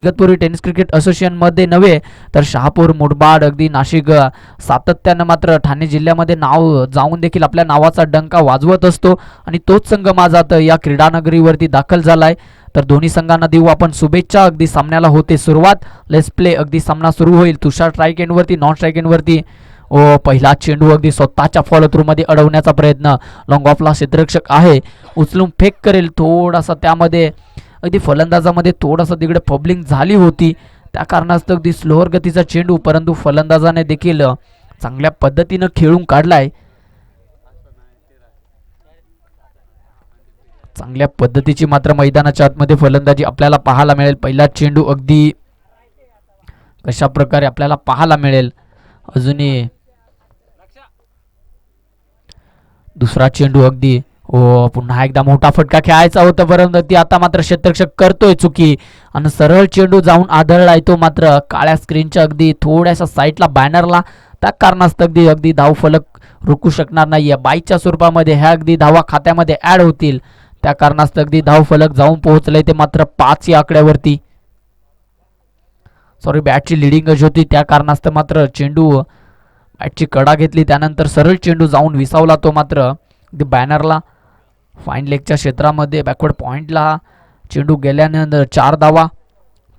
Igatpuri tennis cricket असोसिएशनमध्ये नव्हे तर शहापूर, मुरबाड, अगदी नाशिक सातत्यानं मात्र ठाणे जिल्ह्यामध्ये नाव जाऊन देखील आपल्या नावाचा डंका वाजवत असतो आणि तोच संघ माझा आता या क्रीडानगरीवरती दाखल झालाय. तर दोन्ही संघांना देऊ आपण शुभेच्छा. अगदी सामन्याला होते सुरुवात. Let's play. अगदी सामना सुरू होईल. तुषार स्ट्राईक एंडवरती, नॉन स्ट्राईक एंडवरती. पहिला चेंडू अगदी स्वतःच्या फॉलो थ्रू मध्ये अडवण्याचा प्रयत्न. लॉंग ऑफला क्षेत्ररक्षक आहे, उचलून फेक करेल. थोडासा त्यामध्ये अगदी फलंदाजामध्ये थोडासा तिकडे फबलिंग झाली होती, त्या कारणास्तव अगदी स्लोअर गतीचा चेंडू, परंतु फलंदाजाने देखील चांगल्या पद्धतीनं खेळून काढलाय. चांगल्या पद्धतीची मात्र मैदानाच्या आतमध्ये फलंदाजी आपल्याला पाहायला मिळेल. पहिला चेंडू अगदी कशा प्रकारे आपल्याला पाहायला मिळेल. अजूनही दुसरा चेंडू अगदी पुन्हा एकदा मोठा फटका खेळायचा होता, परंतु ती आता मात्र क्षेत्ररक्षक करतोय चुकी आणि सरळ चेंडू जाऊन आदळलाय तो मात्र काळ्या स्क्रीनच्या अगदी थोड्याशा साईडला बॅनरला. त्या कारणास्तव अगदी धाव फलक रोखू शकणार नाहीये. बाईच्या स्वरूपामध्ये ह्या अगदी धावा खात्यामध्ये ऍड होतील, त्या कारणास्तव अगदी धाव फलक जाऊन पोहोचले ते मात्र 5 या आकड्यावरती. सॉरी, बॅटची लिडिंग अशी होती, त्या कारणास्तव मात्र चेंडू बॅटची कडा घेतली, त्यानंतर सरळ चेंडू जाऊन विसावला तो मात्र अगदी बॅनरला. फाईन लेगच्या क्षेत्रामध्ये बॅकवर्ड पॉइंटला चेंडू गेल्यानंतर 4 धावा,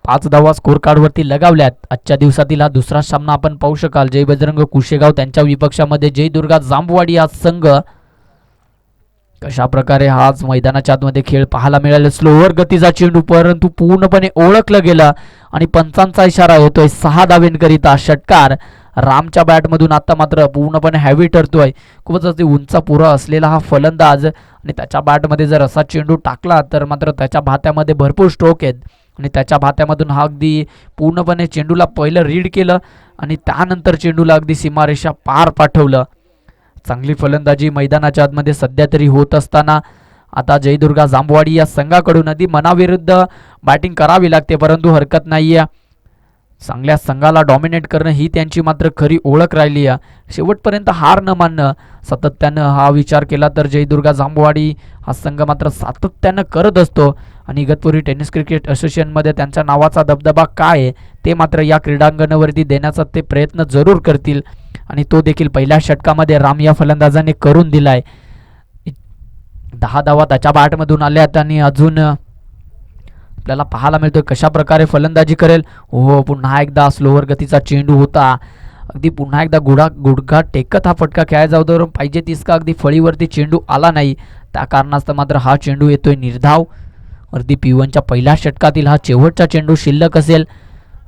5 धावा स्कोर कार्डवरती लगावल्यात. आजच्या दिवसातील हा दुसरा सामना आपण पाहू शकाल. जय बजरंग कुशेगाव त्यांच्या विपक्षामध्ये जय दुर्गा जांबवाडी हा संघ. कशा प्रकारे हाच मैदानाच्या आतमध्ये खेळ पाहायला मिळाला. स्लोअर गतीचा चेंडू, परंतु पूर्णपणे ओळखलं गेलं आणि पंचांचा इशारा येतोय 6 धावेंकरिता. षटकार रामच्या बॅटमधून आता मात्र पूर्णपणे हॅवी ठरतोय. खूपच अगदी उंचा पुरा असलेला हा फलंदाज आणि त्याच्या बॅटमध्ये जर असा चेंडू टाकला तर मात्र त्याच्या भात्यामध्ये भरपूर स्ट्रोक आहेत आणि त्याच्या भात्यामधून हा अगदी पूर्णपणे चेंडूला पहिलं रीड केलं आणि त्यानंतर चेंडूला अगदी सीमारेषा पार पाठवलं. चांगली फलंदाजी मैदानाच्या आतमध्ये सध्या तरी होत असताना आता जयदुर्गा जांबवाडी या संघाकडून अगदी मनाविरुद्ध बॅटिंग करावी लागते, परंतु हरकत नाहीये. चांगल्या संघाला डॉमिनेट करणं ही त्यांची मात्र खरी ओळख राहिली आहे. शेवटपर्यंत हार न मानणं, सातत्यानं हा विचार केला तर जयदुर्गा जांबवाडी हा संघ मात्र सातत्यानं करत असतो आणि इगतपुरी टेनिस क्रिकेट असोसिएशनमध्ये त्यांच्या नावाचा दबदबा काय आहे ते मात्र या क्रीडांगणावरती देण्याचा ते प्रयत्न जरूर करतील आणि तो देखील पहिल्या षटकामध्ये राम या फलंदाजाने करून दिलाय. 10 धावा त्याच्या बॅटमधून आल्यात आणि अजून आपल्याला पाहायला मिळतोय कशा प्रकारे फलंदाजी करेल. पुन्हा एकदा स्लोअर गतीचा चेंडू होता. अगदी पुन्हा एकदा गुडघा टेकत हा फटका खेळायचा होता, पाहिजे तितका अगदी फळीवरती चेंडू आला नाही, त्या कारणास्तव मात्र हा चेंडू येतोय निर्धाव. अगदी P1च्या पहिल्या षटकातील हा शेवटचा चेंडू शिल्लक असेल.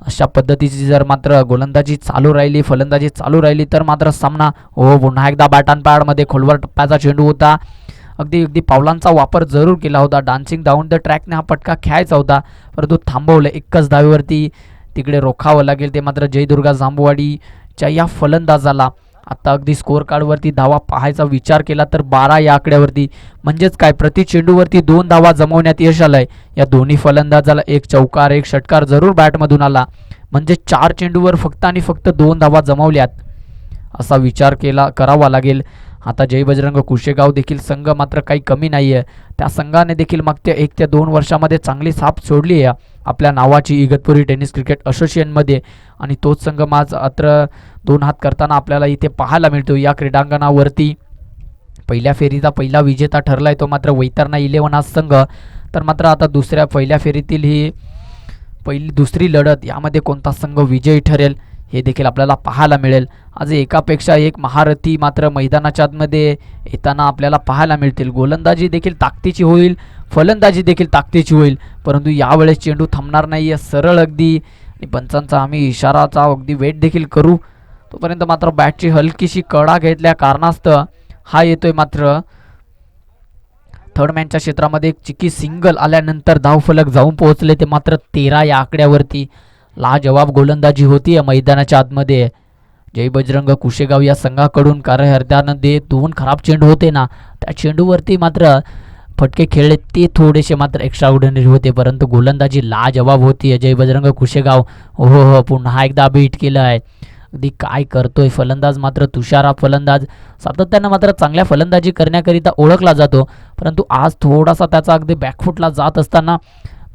अशा पद्धतीची जर मात्र गोलंदाजी चालू राहिली, फलंदाजी चालू राहिली तर मात्र सामना पुन्हा एकदा बॅट अँड पॅडमध्ये खोलवर टप्प्याचा चेंडू होता. अगदी पावलांचा वापर जरूर केला होता. डान्सिंग डाऊन द ट्रॅकने हा फटका खेळायचा होता, परंतु थांबवलं. एकच धावेवरती तिकडे रोखावं लागेल ते मात्र जयदुर्गा जांबवाडीच्या या फलंदाजाला. आता अगदी स्कोअर कार्डवरती धावा पाहायचा विचार केला तर 12 या आकड्यावरती, म्हणजेच काय प्रति चेंडूवरती 2 धावा जमवण्यात यश आलंय. या दोन्ही फलंदाजाला 1 चौकार 1 षटकार जरूर बॅटमधून आला, म्हणजे 4 चेंडूवर फक्त आणि फक्त 2 धावा जमवल्यात असा विचार करावा लागेल. आता जय बजरंग कुशेगाव देखील संघ मात्र काही कमी नाही आहे. त्या संघाने देखील मागच्या 1 ते 2 वर्षामध्ये चांगली साप सोडली आहे आपल्या नावाची इगतपुरी टेनिस क्रिकेट असोसिएशनमध्ये आणि तोच संघ मात्र 2 हात करताना आपल्याला इथे पाहायला मिळतो. या क्रीडांगणावरती पहिल्या फेरीचा पहिला विजेता ठरलाय तो मात्र वैतरणा 11 हा संघ. तर मात्र आता पहिल्या फेरीतील ही दुसरी लढत, यामध्ये कोणता संघ विजयी ठरेल हे देखील आपल्याला पाहायला मिळेल. आज एकापेक्षा एक महारथी मात्र मैदानाच्या आतमध्ये येताना आपल्याला पाहायला मिळतील. गोलंदाजी देखील ताकदीची होईल, फलंदाजी देखील ताकदीची होईल, परंतु यावेळेस चेंडू थांबणार नाही आहे. सरळ अगदी पंचांचा आम्ही इशाराचा अगदी वेट देखील करू, तोपर्यंत मात्र बॅटची हलकीशी कडा घेतल्या कारणास्तव हा येतोय मात्र थर्ड मॅनच्या क्षेत्रामध्ये एक चिकी सिंगल आल्यानंतर धावफलक जाऊन पोहोचले ते मात्र 13 या आकड्यावरती. लाजवाब गोलंदाजी होती या मैदानाच्या आतमध्ये जय बजरंग कुशेगाव या संघाकडून, कारण हरद्यामध्ये 2 खराब चेंडू होते ना, त्या चेंडूवरती मात्र फटके खेळले ते थोडेसे मात्र एक्स्ट्रा ऑर्डिनरी होते, परंतु गोलंदाजी लाजवाब होती जय बजरंग कुशेगाव. पुन्हा एकदा बीट केलं आहे. अगदी काय करतोय फलंदाज मात्र तुषार फलंदाज सातत्यानं मात्र चांगल्या फलंदाजी करण्याकरिता ओळखला जातो, परंतु आज थोडासा त्याचा अगदी बॅकफुटला जात असताना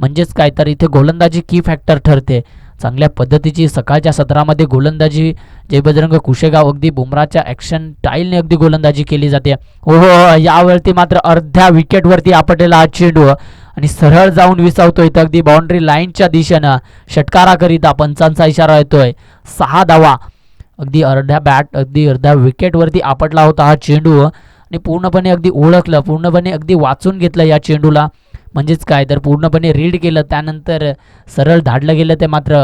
म्हणजेच काय तर इथे गोलंदाजी की फॅक्टर ठरते. चांगल्या पद्धतीची सकाळच्या सत्रामध्ये गोलंदाजी जय बजरंग कुशेगाव अगदी बुमराच्या ॲक्शन स्टाईलने अगदी गोलंदाजी केली जाते. हो यावरती मात्र अर्ध्या विकेटवरती आपटलेला हा चेंडू आणि सरळ जाऊन विसावतोय तर अगदी बाउंड्री लाईनच्या दिशेनं षटकाराकरिता पंचांचा इशारा येतोय. 6 धावा अगदी अर्ध्या विकेटवरती आपटला होता हा चेंडू आणि पूर्णपणे अगदी ओळखलं, पूर्णपणे अगदी वाचून घेतलं या चेंडूला. म्हणजेच काय तर पूर्णपणे रीड केलं, त्यानंतर सरळ धाडलं गेलं ते मात्र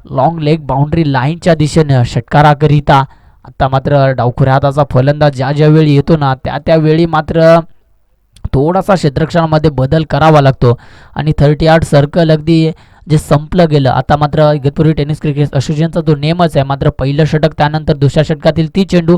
लॉंग लेग बाउंड्री लाईनच्या दिशेनं षटकाराकरिता. आता मात्र डावखुऱ्या हाताचा फलंदाज ज्या वेळी येतो ना त्यावेळी मात्र थोडासा क्षेत्ररक्षणामध्ये बदल करावा लागतो आणि 30 सर्कल अगदी जे संपलं गेलं. आता मात्र इगतपुरी टेनिस क्रिकेट असोसिएशनचा जो नियमच आहे, मात्र पहिलं षटक त्यानंतर दुसऱ्या षटकातील 30 चेंडू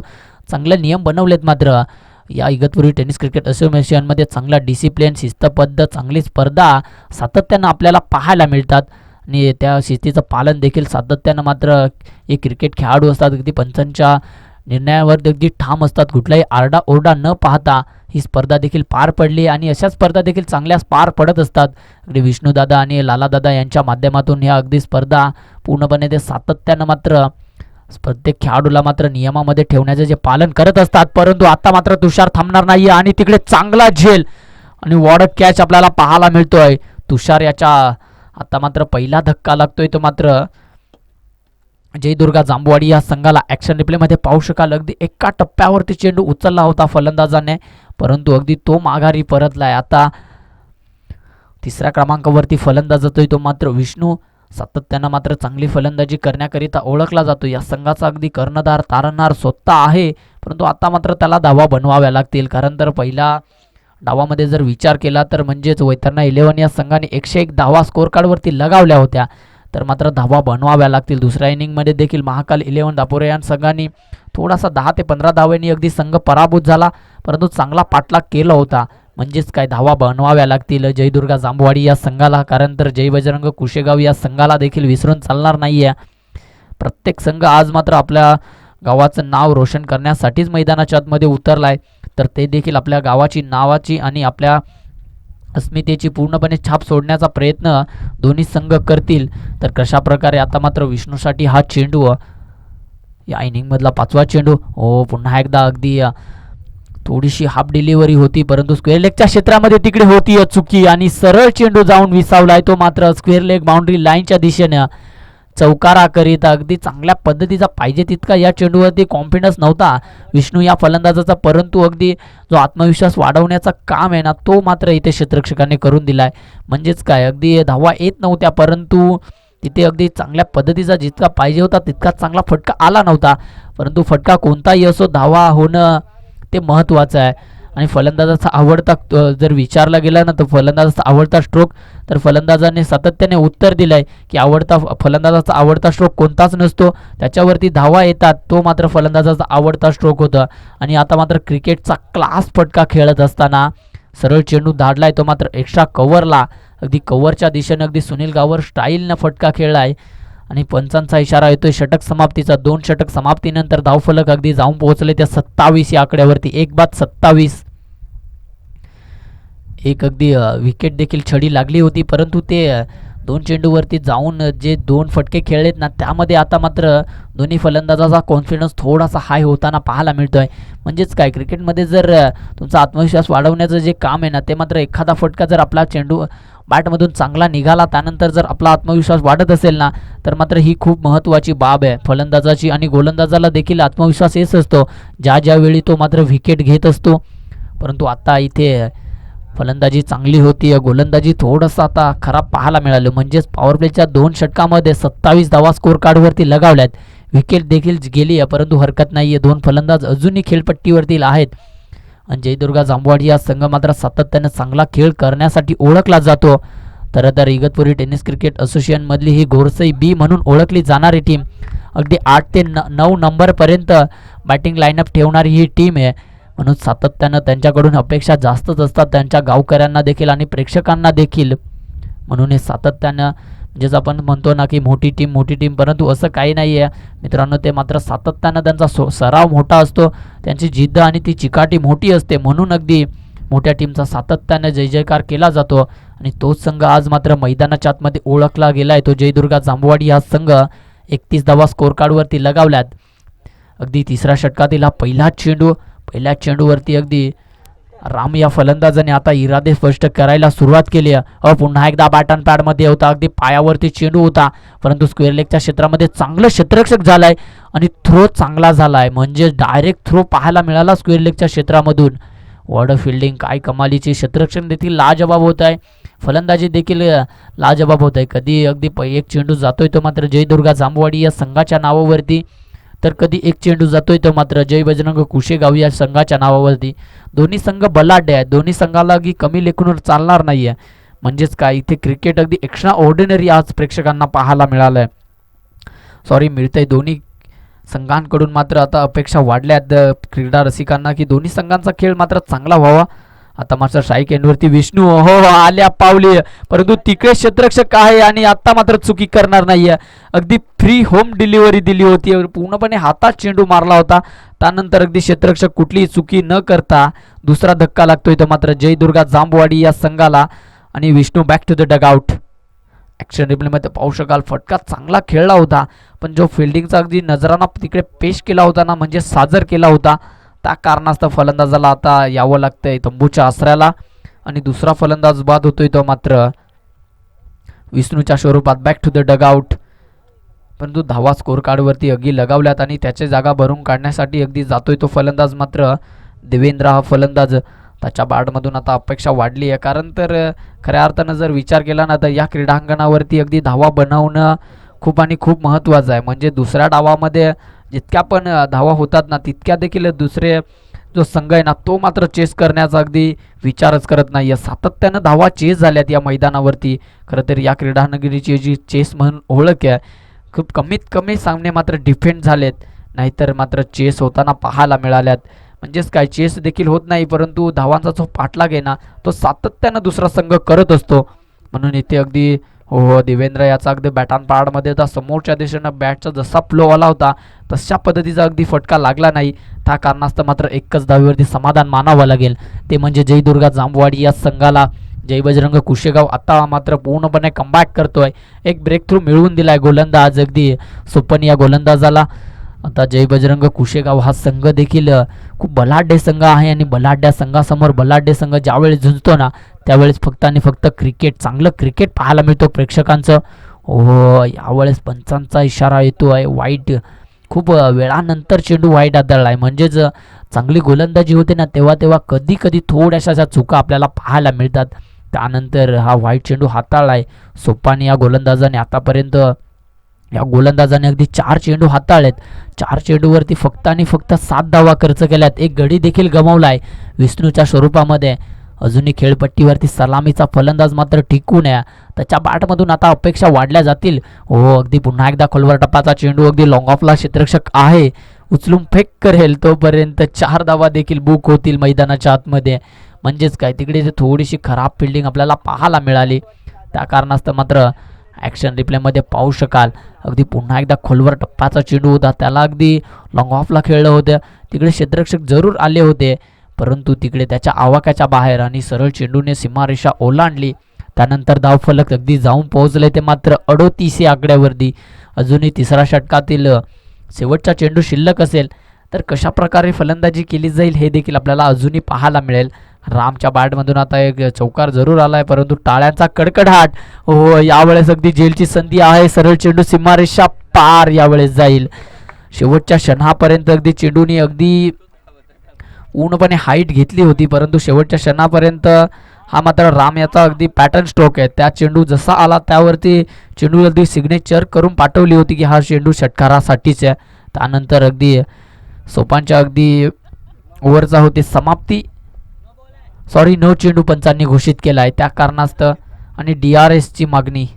चांगले नियम बनवलेत. मात्र या इगतपुरी टेनिस क्रिकेट असोसिएशनमध्ये चांगला डिसिप्लिन, शिस्तबद्ध, चांगली स्पर्धा सातत्यानं आपल्याला पाहायला मिळतात आणि त्या शिस्तीचं पालन देखील सातत्यानं मात्र हे क्रिकेट खेळाडू असतात अगदी पंचांच्या निर्णयावर अगदी ठाम असतात. कुठलाही आरडाओरडा न पाहता ही स्पर्धा देखील पार पडली आणि अशा स्पर्धा देखील चांगल्याच पार पडत असतात. अगदी विष्णूदादा आणि लालादादा यांच्या माध्यमातून ह्या अगदी स्पर्धा पूर्णपणे ते सातत्यानं मात्र प्रत्येक खेळाडूला मात्र नियमामध्ये ठेवण्याचे जे पालन करत असतात. परंतु आता मात्र तुषार थांबणार नाही आणि तिकडे चांगला झेल आणि वॉर्ड कॅच आपल्याला पाहायला मिळतोय. तुषार याच्या आता मात्र पहिला धक्का लागतोय तो मात्र जयदुर्गा जांबवाडी या संघाला ॲक्शन रिप्लेमध्ये पाहू शकाल. अगदी एका टप्प्यावरती चेंडू उचलला होता फलंदाजाने, परंतु अगदी तो माघारी परतलाय. आता तिसऱ्या क्रमांकावरती फलंदाज जातोय तो मात्र विष्णू. सातत्यानं मात्र चांगली फलंदाजी करण्याकरिता ओळखला जातो. या संघाचा अगदी कर्णधार तारणहार स्वतः आहे, परंतु आता मात्र त्याला धावा बनवाव्या लागतील. कारण तर पहिल्या डावामध्ये जर विचार केला तर म्हणजेच वैतरणा 11 या संघाने 101 धावा स्कोअर कार्डवरती लगावल्या होत्या, तर मात्र धावा बनवाव्या लागतील. दुसऱ्या इनिंगमध्ये देखील महाकाल 11 दापोरे या संघाने थोडासा 10 ते 15 धावांनी अगदी संघ पराभूत झाला, परंतु चांगला पाठलाग केला होता. म्हणजेच काय धावा बनवाव्या लागतील जयदुर्गा जांबवाडी या संघाला. कारण तर जय बजरंग कुशेगाव या संघाला देखील विसरून चालणार नाही आहे. प्रत्येक संघ आज मात्र आपल्या गावाचं नाव रोशन करण्यासाठीच मैदानाच्या आतमध्ये उतरलाय, तर ते देखील आपल्या गावाची नावाची आणि आपल्या अस्मितेची पूर्णपणे छाप सोडण्याचा प्रयत्न दोन्ही संघ करतील. तर कशा प्रकारे आता मात्र विष्णूसाठी हा चेंडू या इनिंगमधला 5वा चेंडू. पुन्हा एकदा अगदी थोडीशी हाफ डिलिव्हरी होती, परंतु स्क्वेअर लेगच्या क्षेत्रामध्ये तिकडे होती चुकी आणि सरळ चेंडू जाऊन विसावलाय तो मात्र स्क्वेअर लेग बाउंड्री लाईनच्या दिशेने चौकाराकरिता. अगदी चांगल्या पद्धतीचा पाहिजे तितका या चेंडूवरती कॉन्फिडन्स नव्हता विष्णू या फलंदाजाचा, परंतु अगदी जो आत्मविश्वास वाढवण्याचा काम आहे ना तो मात्र इथे क्षेत्ररक्षकाने करून दिलाय. म्हणजेच काय अगदी धावा येत नव्हत्या, परंतु तिथे अगदी चांगल्या पद्धतीचा जितका पाहिजे होता तितका चांगला फटका आला नव्हता. परंतु फटका कोणताही असो, धावा होणं ते महत्त्वाचं आहे. आणि फलंदाजाचा आवडता जर विचारला गेला ना तर फलंदाजाचा आवडता स्ट्रोक, तर फलंदाजाने सातत्याने उत्तर दिलंय की फलंदाजाचा आवडता स्ट्रोक कोणताच नसतो, त्याच्यावरती धावा येतात, तो मात्र फलंदाजाचा आवडता स्ट्रोक होता. आणि आता मात्र क्रिकेटचा क्लास फटका खेळत असताना सरळ चेंडू धाडलाय तो मात्र एक्स्ट्रा कव्हरला, अगदी कव्हरच्या दिशेने अगदी सुनील गावर स्टाईलनं फटका खेळलाय आणि पंचांचा इशारा येतोय षटक समाप्तीचा. 2 षटक समाप्तीनंतर धावफलक अगदी जाऊन पोहोचले त्या 27 या आकड्यावरती. 1/27. एक अगदी विकेट देखील छडी लागली होती, परंतु ते 2 चेंडूवरती जाऊन जे 2 फटके खेळलेत ना त्यामध्ये आता मात्र दोन्ही फलंदाजाचा कॉन्फिडन्स थोडासा हाय होताना पाहायला मिळतोय. म्हणजेच काय क्रिकेटमध्ये जर तुमचा आत्मविश्वास वाढवण्याचं जे काम आहे ना ते मात्र एखादा फटका जर आपला चेंडू बॅटमधून चांगला निघाला त्यानंतर जर आपला आत्मविश्वास वाढत असेल ना तर मात्र ही खूप महत्त्वाची बाब आहे फलंदाजाची. आणि गोलंदाजाला देखील आत्मविश्वास येत असतो ज्यावेळी तो मात्र विकेट घेत असतो. परंतु आता इथे फलंदाजी चांगली होती, गोलंदाजी थोडंसं आता खराब पाहायला मिळालं. म्हणजेच पॉवर प्लेच्या 2 षटकामध्ये 27 धावा स्कोअर कार्डवरती लगावल्यात, विकेट देखील गेली आहे, परंतु हरकत नाही आहे. 2 फलंदाज अजूनही खेळपट्टीवरती आहेत आणि जयदुर्गा जांबवाडी हा संघ मात्र सातत्याने चांगला खेळ करण्यासाठी ओळखला जातो. तर इगतपुरी टेनिस क्रिकेट असोसिएशनमधली ही घोरसई बी म्हणून ओळखली जाणारी टीम, अगदी 8 ते 9 नंबरपर्यंत बॅटिंग लाईनअप ठेवणारी ही टीम आहे. म्हणून सातत्यानं त्यांच्याकडून अपेक्षा जास्तच असतात त्यांच्या गावकऱ्यांना देखील आणि प्रेक्षकांना देखील. म्हणून हे सातत्यानं म्हणजेच आपण म्हणतो ना की मोठी टीम, परंतु असं काही नाही आहे मित्रांनो. ते मात्र सातत्यानं त्यांचा सराव मोठा असतो, त्यांची जिद्द आणि ती चिकाटी मोठी असते, म्हणून अगदी मोठ्या टीमचा सातत्यानं जय जयकार केला जातो. आणि तोच संघ आज मात्र मैदानाच्या आतमध्ये ओळखला गेलाय. तो जयदुर्गा जांभवाडी हा संघ 31 धावा स्कोर कार्डवरती लगावल्यात. अगदी तिसऱ्या षटकातील हा पहिल्या चेंडूवरती अगदी राम या फलंदाजाने आता इरादे स्पष्ट करायला सुरुवात केली. पुन्हा एकदा बॅट अँड पॅडमध्ये होता, अगदी पायावरती चेंडू होता, परंतु स्क्वेअर लेगच्या क्षेत्रामध्ये चांगलं क्षेत्ररक्षक झालाय आणि थ्रो चांगला झालाय. म्हणजे डायरेक्ट थ्रो पाहायला मिळाला स्क्वेअर लेगच्या क्षेत्रामधून. वॉर्ड फिल्डिंग काय कमालीची, क्षेत्ररक्षण देखील लाजवाब होत आहे, फलंदाजी देखील लाजवाब होत आहे. कधी अगदी एक चेंडू जातोय तो मात्र जयदुर्गा जांभवाडी या संघाच्या नावावरती, तर कधी एक चेंडू जातोय तो मात्र जय बजरंग कुशेगाव या संघाच्या नावावरती. दोन्ही संघ बलाढ्य आहेत, दोन्ही संघाला अगदी कमी लेखून चालणार नाहीये. म्हणजेच काय, इथे क्रिकेट अगदी एक्स्ट्रा ऑर्डिनरी आज प्रेक्षकांना पाहायला मिळालंय, मिळतंय. दोन्ही संघांकडून मात्र आता अपेक्षा वाढल्यात क्रीडा रसिकांना की दोन्ही संघांचा खेळ मात्र चांगला व्हावा. आता मात्र स्ट्राईक एंडवरती विष्णू आल्या पावली, परंतु तिकडे क्षेत्ररक्षक आहे आणि आता मात्र चुकी करणार नाहीये. अगदी फ्री होम डिलिव्हरी दिली होती, पूर्णपणे हातात चेंडू मारला होता. त्यानंतर अगदी क्षेत्ररक्षक कुठलीही चुकी न करता दुसरा धक्का लागतोय तो मात्र जयदुर्गा जांभवाडी या संघाला. आणि Vishnu back to the dugout. Action रिप्लेमध्ये पाहू शकाल, फटका चांगला खेळला होता, पण जो फिल्डिंगचा अगदी नजराना तिकडे पेश केला होता ना, म्हणजे साजर केला होता, त्या कारणास्तव फलंदाजाला आता यावं लागतंय तंबूच्या आसऱ्याला. आणि दुसरा फलंदाज बाद होतोय तो मात्र विष्णूच्या स्वरूपात बॅक टू द डगआउट. परंतु धावा स्कोर कार्डवरती अगदी लगावल्यात आणि त्याची जागा भरून काढण्यासाठी अगदी जातोय तो फलंदाज मात्र देवेंद्र हा फलंदाज. त्याच्या बॅटमधून आता अपेक्षा वाढली आहे, कारण तर खऱ्या अर्थानं जर विचार केला ना तर या क्रीडांगणावरती अगदी धावा बनवणं खूप आणि खूप महत्त्वाचं आहे. म्हणजे दुसऱ्या डावामध्ये जितक्या पण धावा होतात ना, तितक्या देखील दुसरे जो संघ आहे ना तो मात्र चेस करण्याचा अगदी विचारच करत नाही आहे. सातत्यानं धावा चेस झाल्यात या मैदानावरती. खरं तर या क्रीडानगरीची जी चेस म्हणून ओळख आहे, खूप कमीत कमी सामने मात्र डिफेंड झालेत, नाहीतर मात्र चेस होताना पाहायला मिळाल्यात. म्हणजेच काय, चेस देखील होत नाही, परंतु धावांचा जो पाठलाग आहे ना तो सातत्यानं दुसरा संघ करत असतो. म्हणून इथे अगदी देवेंद्र याचा अगदी बॅट अँड पॅडमध्ये होता, समोरच्या दिशेनं बॅटचा जसा फ्लो आला होता तशा पद्धतीचा अगदी फटका लागला नाही. त्या कारणास्तव मात्र एकच धावेवरती समाधान मानावं लागेल, ते म्हणजे जयदुर्गा जांभवाडी या संघाला. जय बजरंग कुशेगाव आता मात्र पूर्णपणे कमबॅक करतोय, एक ब्रेक थ्रू मिळवून दिलाय गोलंदाज अगदी सोपन या गोलंदाजाला. आता जय बजरंग कुशेगाव हा संघ देखील खूप बलाढ्य संघ आहे आणि बलाढ्य संघासमोर बलाढ्य संघ ज्यावेळेस झुंजतो ना त्यावेळेस फक्त आणि फक्त चांगलं क्रिकेट पाहायला मिळतो प्रेक्षकांचं. यावेळेस पंचांचा इशारा येतो आहे, वाईट, खूप वेळानंतर चेंडू वाईट आदळला आहे. म्हणजेच चांगली गोलंदाजी होते ना तेव्हा कधी कधी थोड्याशा चुका आपल्याला पाहायला मिळतात. त्यानंतर हा वाईट चेंडू हाताळला आहे सोपानी या गोलंदाजाने. आतापर्यंत या गोलंदाजाने अगदी 4 चेंडू हाताळलेत, 4 चेंडूवरती फक्त आणि फक्त 7 धावा खर्च केल्यात, एक गडी देखील गमावलाय विष्णूच्या स्वरूपामध्ये. अजूनही खेळपट्टीवरती सलामीचा फलंदाज मात्र टिकून आहे, त्याच्या बॅटमधून आता अपेक्षा वाढल्या जातील. अगदी पुन्हा एकदा खोलवर टप्पाचा चेंडू, अगदी लॉंग ऑफला क्षेत्ररक्षक आहे, उचलून फेक करेल तोपर्यंत 4 धावा देखील बुक होतील मैदानाच्या आतमध्ये. म्हणजेच काय, तिकडे थोडीशी खराब फिल्डिंग आपल्याला पाहायला मिळाली. त्या कारणास्तव मात्र ॲक्शन रिप्लेमध्ये पाहू शकाल, अगदी पुन्हा एकदा खोलवर टप्प्याचा चेंडू होता, त्याला अगदी लॉंग ऑफला खेळलं होतं, तिकडे क्षेत्ररक्षक जरूर आले होते, परंतु तिकडे त्याच्या आवाक्याच्या बाहेर आणि सरळ चेंडूने सीमारेषा ओलांडली. त्यानंतर धावफलक अगदी जाऊन पोहोचले ते मात्र 38 या आकड्यावरती. अजूनही तिसऱ्या षटकातील शेवटचा चेंडू शिल्लक असेल तर कशा प्रकारे फलंदाजी केली जाईल हे देखील आपल्याला अजूनही पाहायला मिळेल. रामच्या बॅटमधून आता एक चौकार जरूर आलाय, परंतु टाळ्यांचा कडकडाट. यावेळेस अगदी जेलची संधी आहे, सरळ चेंडू सीमारेषा पार यावेळेस जाईल. शेवटच्या क्षणापर्यंत अगदी चेंडूने अगदी पूर्णपणे हाईट घेतली होती, परंतु शेवटच्या क्षणापर्यंत हा मात्र राम याचा अगदी पॅटर्न स्ट्रोक आहे. त्या चेंडू जसा आला त्यावरती चेंडू अगदी सिग्नेचर करून पाठवली होती की हा चेंडू षटकारासाठीच आहे. त्यानंतर अगदी सोपांच्या अगदी ओव्हरचा होती समाप्ती, नो चेंडू पंचांनी घोषित केला आहे, त्या कारणास्तव आणि DRS ची मागणी.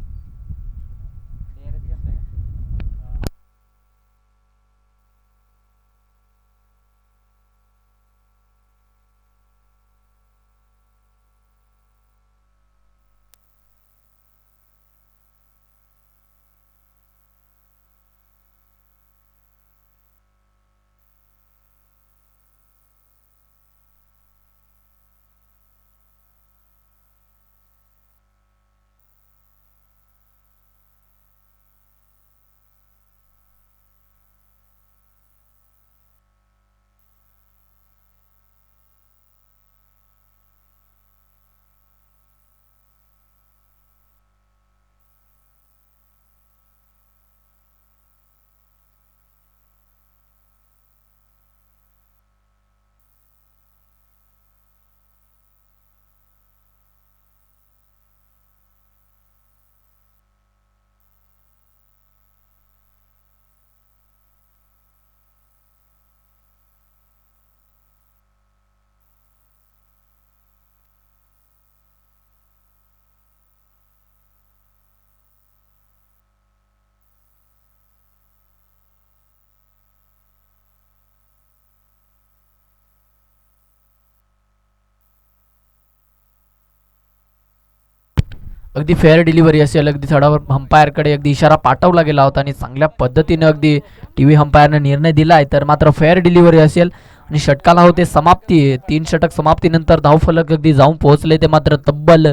अगदी फेअर डिलिव्हरी असेल, अगदी थोडावर अंपायरकडे अगदी इशारा पाठवला गेला होता आणि चांगल्या पद्धतीने अगदी टी अंपायरने निर्णय दिला आहे, तर मात्र फेअर डिलिव्हरी असेल आणि षटकाला होते समाप्ती. 3 षटक समाप्तीनंतर धावफलक अगदी जाऊन पोहोचले ते मात्र तब्बल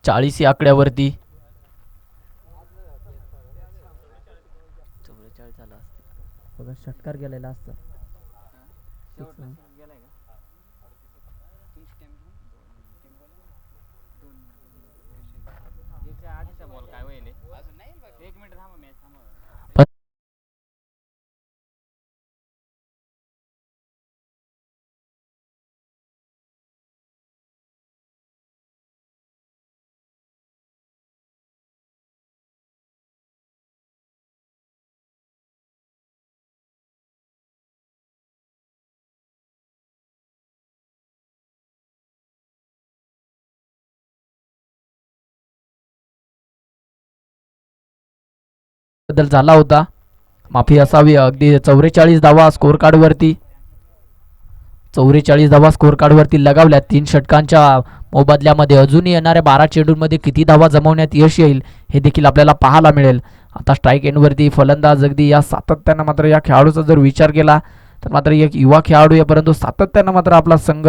40 या आकड्यावरती. षटकार गेलेला असतं. बदल झाला होता, माफी असावी. अगदी 44 धावा स्कोर कार्डवरती, 44 धावा स्कोर कार्डवरती लगावल्या 3 षटकांच्या मोबदल्यामध्ये. अजूनही येणाऱ्या 12 चेंडूंमध्ये किती धावा जमवण्यात यश येईल हे देखील आपल्याला पाहायला मिळेल. आता स्ट्राईक एंडवरती फलंदाज अगदी या सातत्यानं मात्र या खेळाडूचा जर विचार केला तर मात्र एक युवा खेळाडू आहे, परंतु सातत्यानं मात्र आपला संघ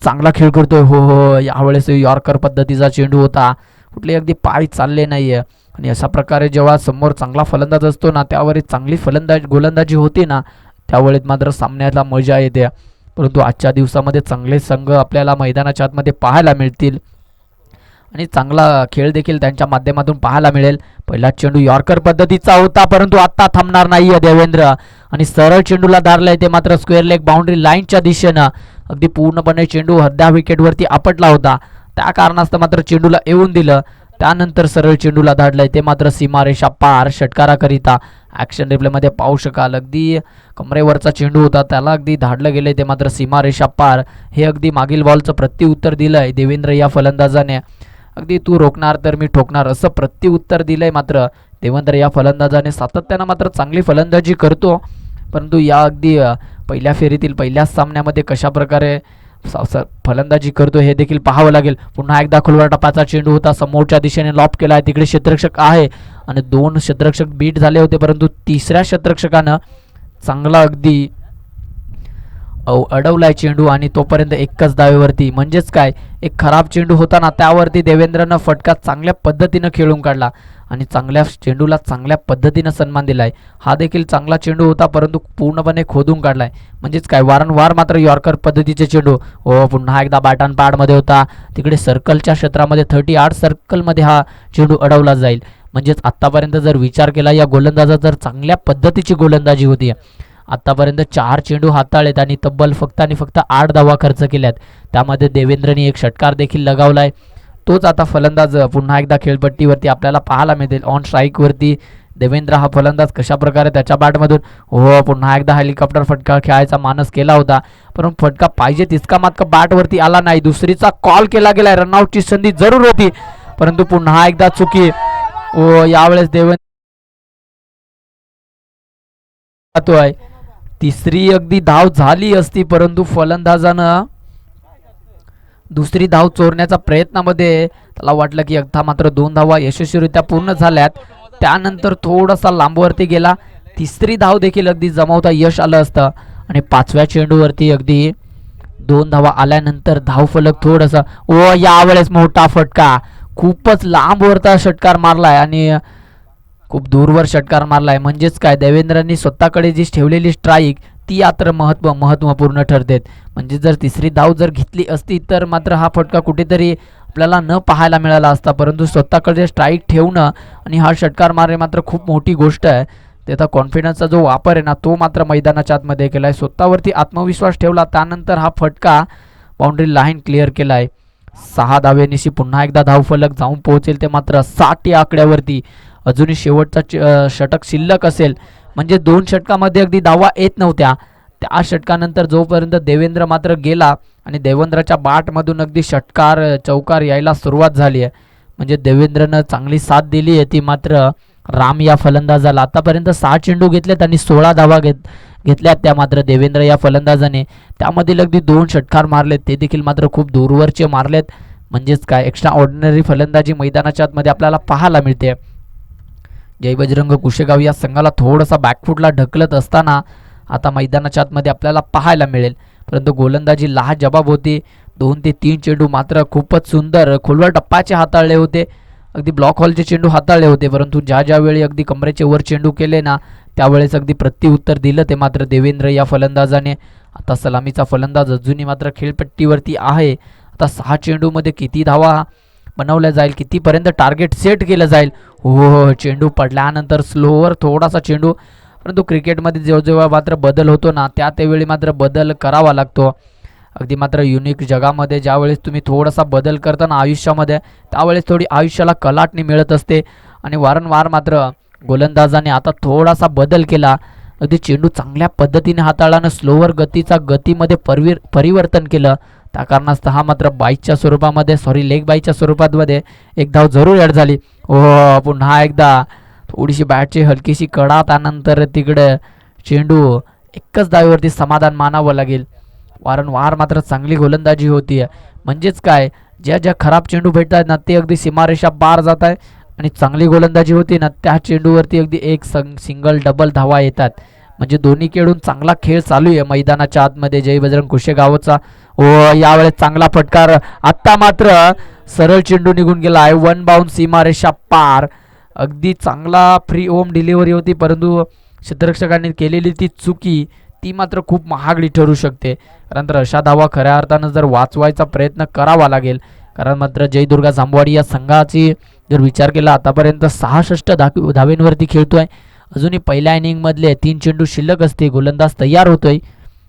चांगला खेळ करतोय. हो हो, यावेळेस यॉर्कर पद्धतीचा चेंडू होता, कुठले अगदी पाय चालले नाहीये. आणि अशा प्रकारे जेव्हा समोर चांगला फलंदाज असतो ना, त्यावेळी चांगली गोलंदाजी होती ना, त्यावेळेस मात्र सामन्याला मजा येते. परंतु आजच्या दिवसामध्ये चांगले संघ आपल्याला मैदानाच्या आतमध्ये पाहायला मिळतील आणि चांगला खेळ देखील त्यांच्या माध्यमातून पाहायला मिळेल. पहिला चेंडू यॉर्कर पद्धतीचा होता, परंतु आता थांबणार नाहीये देवेंद्र आणि सरळ चेंडूला धारलाय ते मात्र स्क्वेअर लेग बाउंड्री लाईनच्या दिशेनं. अगदी पूर्णपणे चेंडू अर्ध्या विकेटवरती आपटला होता, त्या कारणास्तव मात्र चेंडूला येऊन दिलं. त्यानंतर सरळ चेंडूला धाडलंय ते मात्र सीमारेषा पार षटकाराकरिता. ॲक्शन रिप्लेमध्ये पाहू शकाल, अगदी कमरेवरचा चेंडू होता, त्याला अगदी धाडलं गेलंय ते मात्र सीमारेषा पार. हे अगदी मागील बॉलचं प्रत्युत्तर दिलंय देवेंद्र या फलंदाजाने. अगदी तू रोखणार तर मी ठोकणार असं प्रत्युत्तर दिलंय मात्र देवेंद्र या फलंदाजाने. सातत्यानं मात्र चांगली फलंदाजी करतो, परंतु या अगदी पहिल्या फेरीतील पहिल्याच सामन्यामध्ये कशा प्रकारे फलंदाजी करतो हे देखील पाहावं लागेल. पुन्हा एकदा खोलवर टप्प्याचा चेंडू होता, समोरच्या दिशेने लॉप केला आहे, तिकडे क्षेत्ररक्षक आहे आणि 2 क्षेत्ररक्षक बीट झाले होते, परंतु तिसऱ्या क्षेत्ररक्षकानं चांगला अगदी अडवलाय चेंडू आणि तोपर्यंत एकच धावेवरती. म्हणजेच काय, एक खराब चेंडू होता ना, त्यावरती देवेंद्रनं फटका चांगल्या पद्धतीनं खेळून काढला आणि चांगल्या चेंडूला चांगल्या पद्धतीनं सन्मान दिलाय. हा देखील चांगला चेंडू होता, परंतु पूर्णपणे खोदून काढलाय. म्हणजेच काय, वारंवार मात्र यॉर्कर पद्धतीचे चेंडू. हो, पुन्हा एकदा बॅट अँड पॅडमध्ये होता, तिकडे सर्कलच्या क्षेत्रामध्ये 38 सर्कलमध्ये हा चेंडू अडवला जाईल. म्हणजेच आत्तापर्यंत जर विचार केला, या गोलंदाजा जर चांगल्या पद्धतीची गोलंदाजी होती. आतापर्यंत 4 चेंडू हाताळलेत आणि तब्बल फक्त 8 धावा खर्च केल्यात. त्यामध्ये देवेंद्रनी एक षटकार देखील लगावलाय. तोच आता फलंदाज पुन्हा एकदा खेळपट्टीवरती आपल्याला पाहायला मिळेल. ऑन स्ट्राईकवरती देवेंद्र हा फलंदाज कशा प्रकारे त्याच्या बॅटमधून हो पुन्हा एकदा हेलिकॉप्टर फटका खेळायचा मानस केला होता, परंतु फटका पाहिजे तितका मात्र बॅटवरती आला नाही. दुसरीचा कॉल केला गेलाय, रनआउटची संधी जरूर होती, परंतु पुन्हा एकदा चुकी. ओ, यावेळेस देवेंद्र तिसरी अगदी धाव झाली असती, परंतु फलंदाजानं दुसरी धाव चोरण्याच्या प्रयत्नामध्ये त्याला वाटलं की एकदा मात्र 2 धावा यशस्वीरित्या पूर्ण झाल्यात. त्यानंतर थोडासा लांबवरती गेला, तिसरी धाव देखील अगदी जमवता यश आलं असतं आणि 5व्या चेंडूवरती अगदी 2 धावा आल्यानंतर धावफलक थोडासा. ओ, यावेळेस मोठा फटका, खूपच लांबवरचा षटकार मारलाय आणि खूप दूरवर षटकार मारलाय. म्हणजेच काय, देवेंद्रांनी स्वतःकडे जी ठेवलेली स्ट्राईक ती मात्र महत्त्वपूर्ण ठरते. म्हणजे जर तिसरी धाव जर घेतली असती तर मात्र हा फटका कुठेतरी आपल्याला न पाहायला मिळाला असता, परंतु स्वतःकडे स्ट्राईक ठेवणं आणि हा षटकार मारणे मात्र खूप मोठी गोष्ट आहे. त्याचा कॉन्फिडन्सचा जो वापर आहे ना, तो मात्र मैदानाच्या आतमध्ये केलाय. स्वतःवरती आत्मविश्वास ठेवला, त्यानंतर हा फटका बाउंड्री लाईन क्लिअर केलाय. 6 धावेनिशी पुन्हा एकदा धावफलक जाऊन पोहोचेल ते मात्र 60 या आकड्यावरती. अजूनही शेवटचा षटक शिल्लक असेल, म्हणजे 2 षटकामध्ये अगदी धावा येत नव्हत्या. त्या षटकानंतर जोपर्यंत देवेंद्र मात्र गेला आणि देवेंद्रच्या बॅटमधून अगदी षटकार चौकार यायला सुरुवात झाली आहे, म्हणजे देवेंद्रनं चांगली साथ दिली आहे ती मात्र राम या फलंदाजाला. आतापर्यंत 6 चेंडू घेतलेत आणि 16 धावा घेतल्यात त्या. मात्र देवेंद्र या फलंदाजाने त्यामधील अगदी 2 षटकार मारलेत, ते देखील मात्र खूप दूरवरचे मारलेत. म्हणजेच काय, एक्स्ट्रा ऑर्डिनरी फलंदाजी मैदानाच्या आतमध्ये आपल्याला पाहायला मिळते. जय बजरंग कुशेगाव या संघाला थोडासा बॅकफुटला ढकलत असताना आता मैदानाच्या आतमध्ये आपल्याला पाहायला मिळेल. परंतु गोलंदाजी लाजवाब होती. 2 ते 3 चेंडू मात्र खूपच सुंदर खोलवर टप्प्याचे हाताळले होते, अगदी ब्लॉक हॉलचे चेंडू हाताळले होते. परंतु ज्यावेळी अगदी कमरेचे वर चेंडू केले ना, त्यावेळेस अगदी प्रत्युत्तर दिलं ते मात्र देवेंद्र या फलंदाजाने. आता सलामीचा फलंदाज अजूनही मात्र खेळपट्टीवरती आहे. आता 6 चेंडूमध्ये किती धावा बनवल्या जाईल, कितीपर्यंत टार्गेट सेट केलं जाईल. हो, चेंडू पडल्यानंतर स्लोवर थोडासा चेंडू. परंतु क्रिकेटमध्ये जेव्हा मात्र बदल होतो ना, त्यावेळी मात्र बदल करावा लागतो. अगदी मात्र युनिक जगामध्ये ज्यावेळेस तुम्ही थोडासा बदल करता ना आयुष्यामध्ये, त्यावेळेस थोडी आयुष्याला कलाटणी मिळत असते. आणि वारंवार मात्र गोलंदाजाने आता थोडासा बदल केला. अगदी चेंडू चांगल्या पद्धतीने हाताळल्यानं स्लोवर गतीमध्ये परिवर्तन केलं. त्या कारणास्तव हा मात्र बाईकच्या स्वरूपामध्ये लेग बाईकच्या स्वरूपामध्ये एक धाव जरूर ॲड झाली. हो, पुन्हा एकदा थोडीशी बॅटची हलकीशी कडा, त्यानंतर तिकडे चेंडू. एकच धावेवरती समाधान मानावं लागेल. वारंवार मात्र चांगली गोलंदाजी होती. म्हणजेच काय, ज्या खराब चेंडू भेटतात ना, ते अगदी सीमारेषा पार जात आहे. आणि चांगली गोलंदाजी होती ना, त्या चेंडूवरती अगदी एक सिंगल डबल धावा येतात. म्हणजे दोन्हीकडून चांगला खेळ चालू आहे मैदानाच्या आतमध्ये जय बजरंग कुशेगावचा. व यावेळेस चांगला फटकार. आत्ता मात्र सरळ चेंडू निघून गेला आहे, वन बाउंड सीमारेषा पार. अगदी चांगला फ्री होम डिलिव्हरी होती, परंतु क्षेत्ररक्षकांनी केलेली ती चुकी ती मात्र खूप महागडी ठरू शकते. कारण तर अशा धावा खऱ्या अर्थानं जर वाचवायचा प्रयत्न करावा लागेल. कारण मात्र जयदुर्गा जांभवाडी या संघाची जर विचार केला, आतापर्यंत 66 धावेंवरती खेळतोय. अजूनही पहिल्या इनिंगमधले 3 चेंडू शिल्लक असते, गोलंदाज तयार होतोय.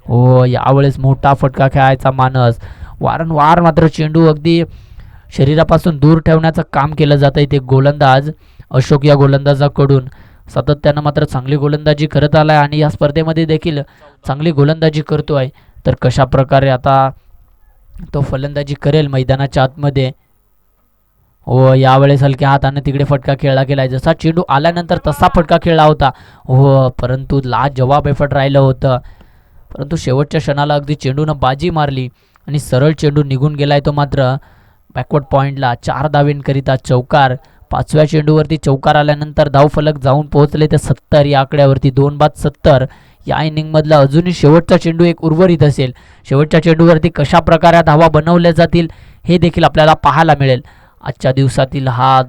हो, यावेळेस मोठा फटका खेळायचा मानस. वारंवार मात्र चेंडू अगदी शरीरापासून दूर ठेवण्याचं काम केलं जातं आहे ते गोलंदाज अशोक या गोलंदाजाकडून. सातत्यानं मात्र चांगली गोलंदाजी करत आलाय आणि या स्पर्धेमध्ये देखील चांगली गोलंदाजी करतो आहे. तर कशा प्रकारे आता तो फलंदाजी करेल मैदानाच्या आतमध्ये. हो, यावेळेस हलक्या हाताने तिकडे फटका खेळला गेलाय. जसा चेंडू आल्यानंतर तसा फटका खेळला होता. हो, परंतु लाजवाब एफर्ट राहिलं होतं. परंतु शेवटच्या क्षणाला अगदी चेंडूनं बाजी मारली आणि सरळ चेंडू निघून गेलाय तो मात्र बॅकवर्ड पॉईंटला. 4 धावेंकरिता चौकार. 5व्या चेंडूवरती चौकार आल्यानंतर धावफलक जाऊन पोहोचले ते 70 या आकड्यावरती. 2 बाद 70 या इनिंगमधला अजूनही शेवटचा चेंडू एक उर्वरित असेल. शेवटच्या चेंडूवरती कशा प्रकारे धावा बनवल्या जातील हे देखील आपल्याला पाहायला मिळेल. आजच्या दिवसातील हा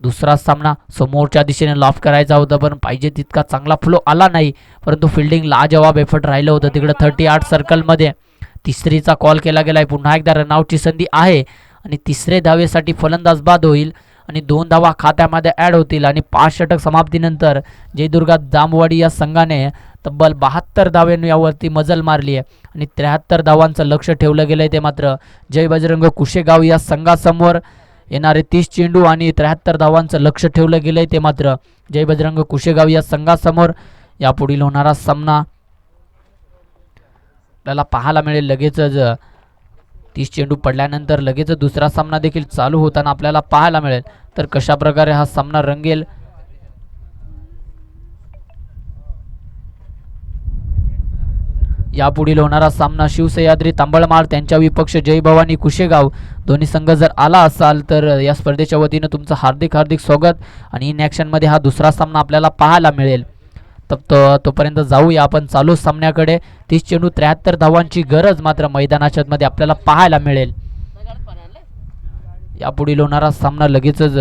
दुसरा सामना समोरच्या दिशेने लॉफ्ट करायचा होता, पण पाहिजे तितका चांगला फ्लो आला नाही. परंतु फिल्डिंग लाजवाब एफर्ट राहिलं होतं. तिकडे 38 सर्कलमध्ये तिसरीचा कॉल केला गेलाय. पुन्हा एकदा रनआउटची संधी आहे आणि तिसरे धावेसाठी फलंदाज बाद होईल आणि 2 धावा खात्यामध्ये ॲड होतील. आणि 5 षटक समाप्तीनंतर जयदुर्गा जांभवाडी या संघाने तब्बल 72 धावांवरती मजल मारली आहे आणि 73 धावांचं लक्ष ठेवलं गेलंय ते मात्र जय बजरंग कुशेगाव या संघासमोर. येणारे 30 चेंडू आणि 73 धावांचं लक्ष ठेवलं गेलंय ते मात्र जय बजरंग कुशेगाव या संघासमोर. यापुढील होणारा सामना आपल्याला पाहायला मिळेल लगेचच. 30 चेंडू पडल्यानंतर लगेच दुसरा सामना देखील चालू होताना आपल्याला पाहायला मिळेल. तर कशा प्रकारे हा सामना रंगेल. यापुढील होणारा सामना शिवसह्याद्री तांबळमाळ त्यांच्या विपक्ष जय भवानी कुशेगाव. दोन्ही संघ जर आला असाल तर या स्पर्धेच्या वतीनं तुमचं हार्दिक हार्दिक स्वागत. आणि इन ॲक्शनमध्ये हा दुसरा सामना आपल्याला पाहायला मिळेल. तोपर्यंत जाऊया आपण चालू सामन्याकडे. 30 चेंडू 73 धावांची गरज मात्र मैदानाच्या मध्ये आपल्याला पाहायला मिळेल. यापुढील होणारा सामना लगेचच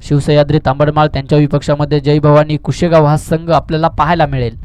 शिवसह्याद्री तांबडमाळ त्यांच्या विपक्षामध्ये जय भवानी कुशेगाव हा संघ आपल्याला पाहायला मिळेल.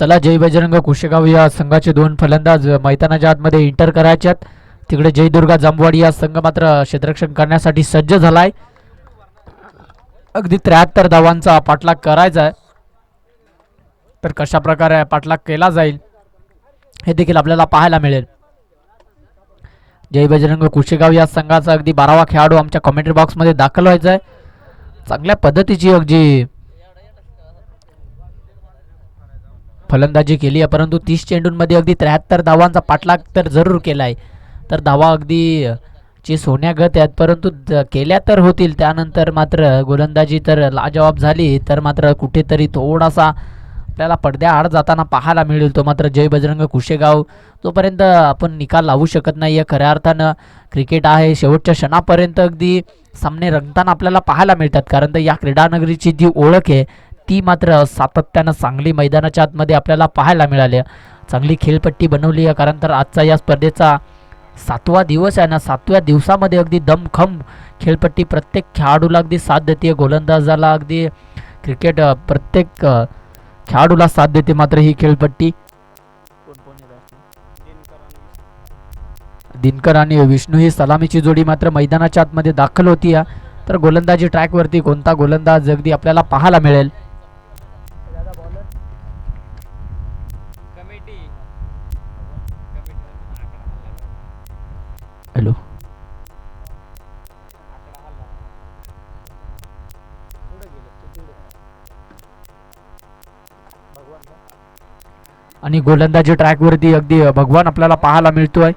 चला जय बजरंग कुशेगाव या संघाचे दोन फलंदाज मैदानाच्या आतमध्ये एंटर करायच्यात. तिकडे जय दुर्गा जांभवाडी या संघ मात्र क्षेत्ररक्षण करण्यासाठी सज्ज झालाय. अगदी 73 धावांचा पाठलाग करायचा आहे. तर कशा प्रकारे पाठलाग केला जाईल हे देखील आपल्याला पाहायला मिळेल. जय बजरंग कुशेगाव या संघाचा अगदी 12वा खेळाडू आमच्या कमेंट्री बॉक्समध्ये दाखल व्हायचा आहे. चांगल्या पद्धतीची अगदी फलंदाजी केली आहे, परंतु 30 चेंडूंमध्ये अगदी 73 धावांचा पाठलाग तर जरूर केला आहे. तर धावा अगदी चेस होण्यागत आहेत, परंतु केल्या तर होतील. त्यानंतर मात्र गोलंदाजी तर लाजवाब झाली, तर मात्र कुठेतरी थोडासा आपल्याला पडद्याआड जाताना पाहायला मिळेल. तो मात्र जय बजरंग कुशेगाव जोपर्यंत आपण निकाल लावू शकत नाही आहे. खऱ्या अर्थानं क्रिकेट आहे, शेवटच्या क्षणापर्यंत अगदी सामने रंगताना आपल्याला पाहायला मिळतात. कारण तर या क्रीडानगरीची जी ओळख आहे ती मात्र सातत्यानं चांगली मैदानाच्या आतमध्ये आपल्याला पाहायला मिळाली. चांगली खेळपट्टी बनवली आहे. कारण तर आजचा या स्पर्धेचा 7वा दिवस आहे ना. 7व्या दिवसामध्ये अगदी दमखम खेळपट्टी प्रत्येक खेळाडूला अगदी साथ देते. गोलंदाजाला अगदी क्रिकेट प्रत्येक खेळाडूला साथ देते मात्र ही खेळपट्टी. दिनकर आणि विष्णू ही सलामीची जोडी मात्र मैदानाच्या आतमध्ये दाखल होती. तर गोलंदाजी ट्रॅकवरती कोणता गोलंदाज अगदी आपल्याला पाहायला मिळेल. हॅलो आणि गोलंदाजी ट्रॅकवरती अगदी भगवान आपल्याला पाहायला मिळतोय.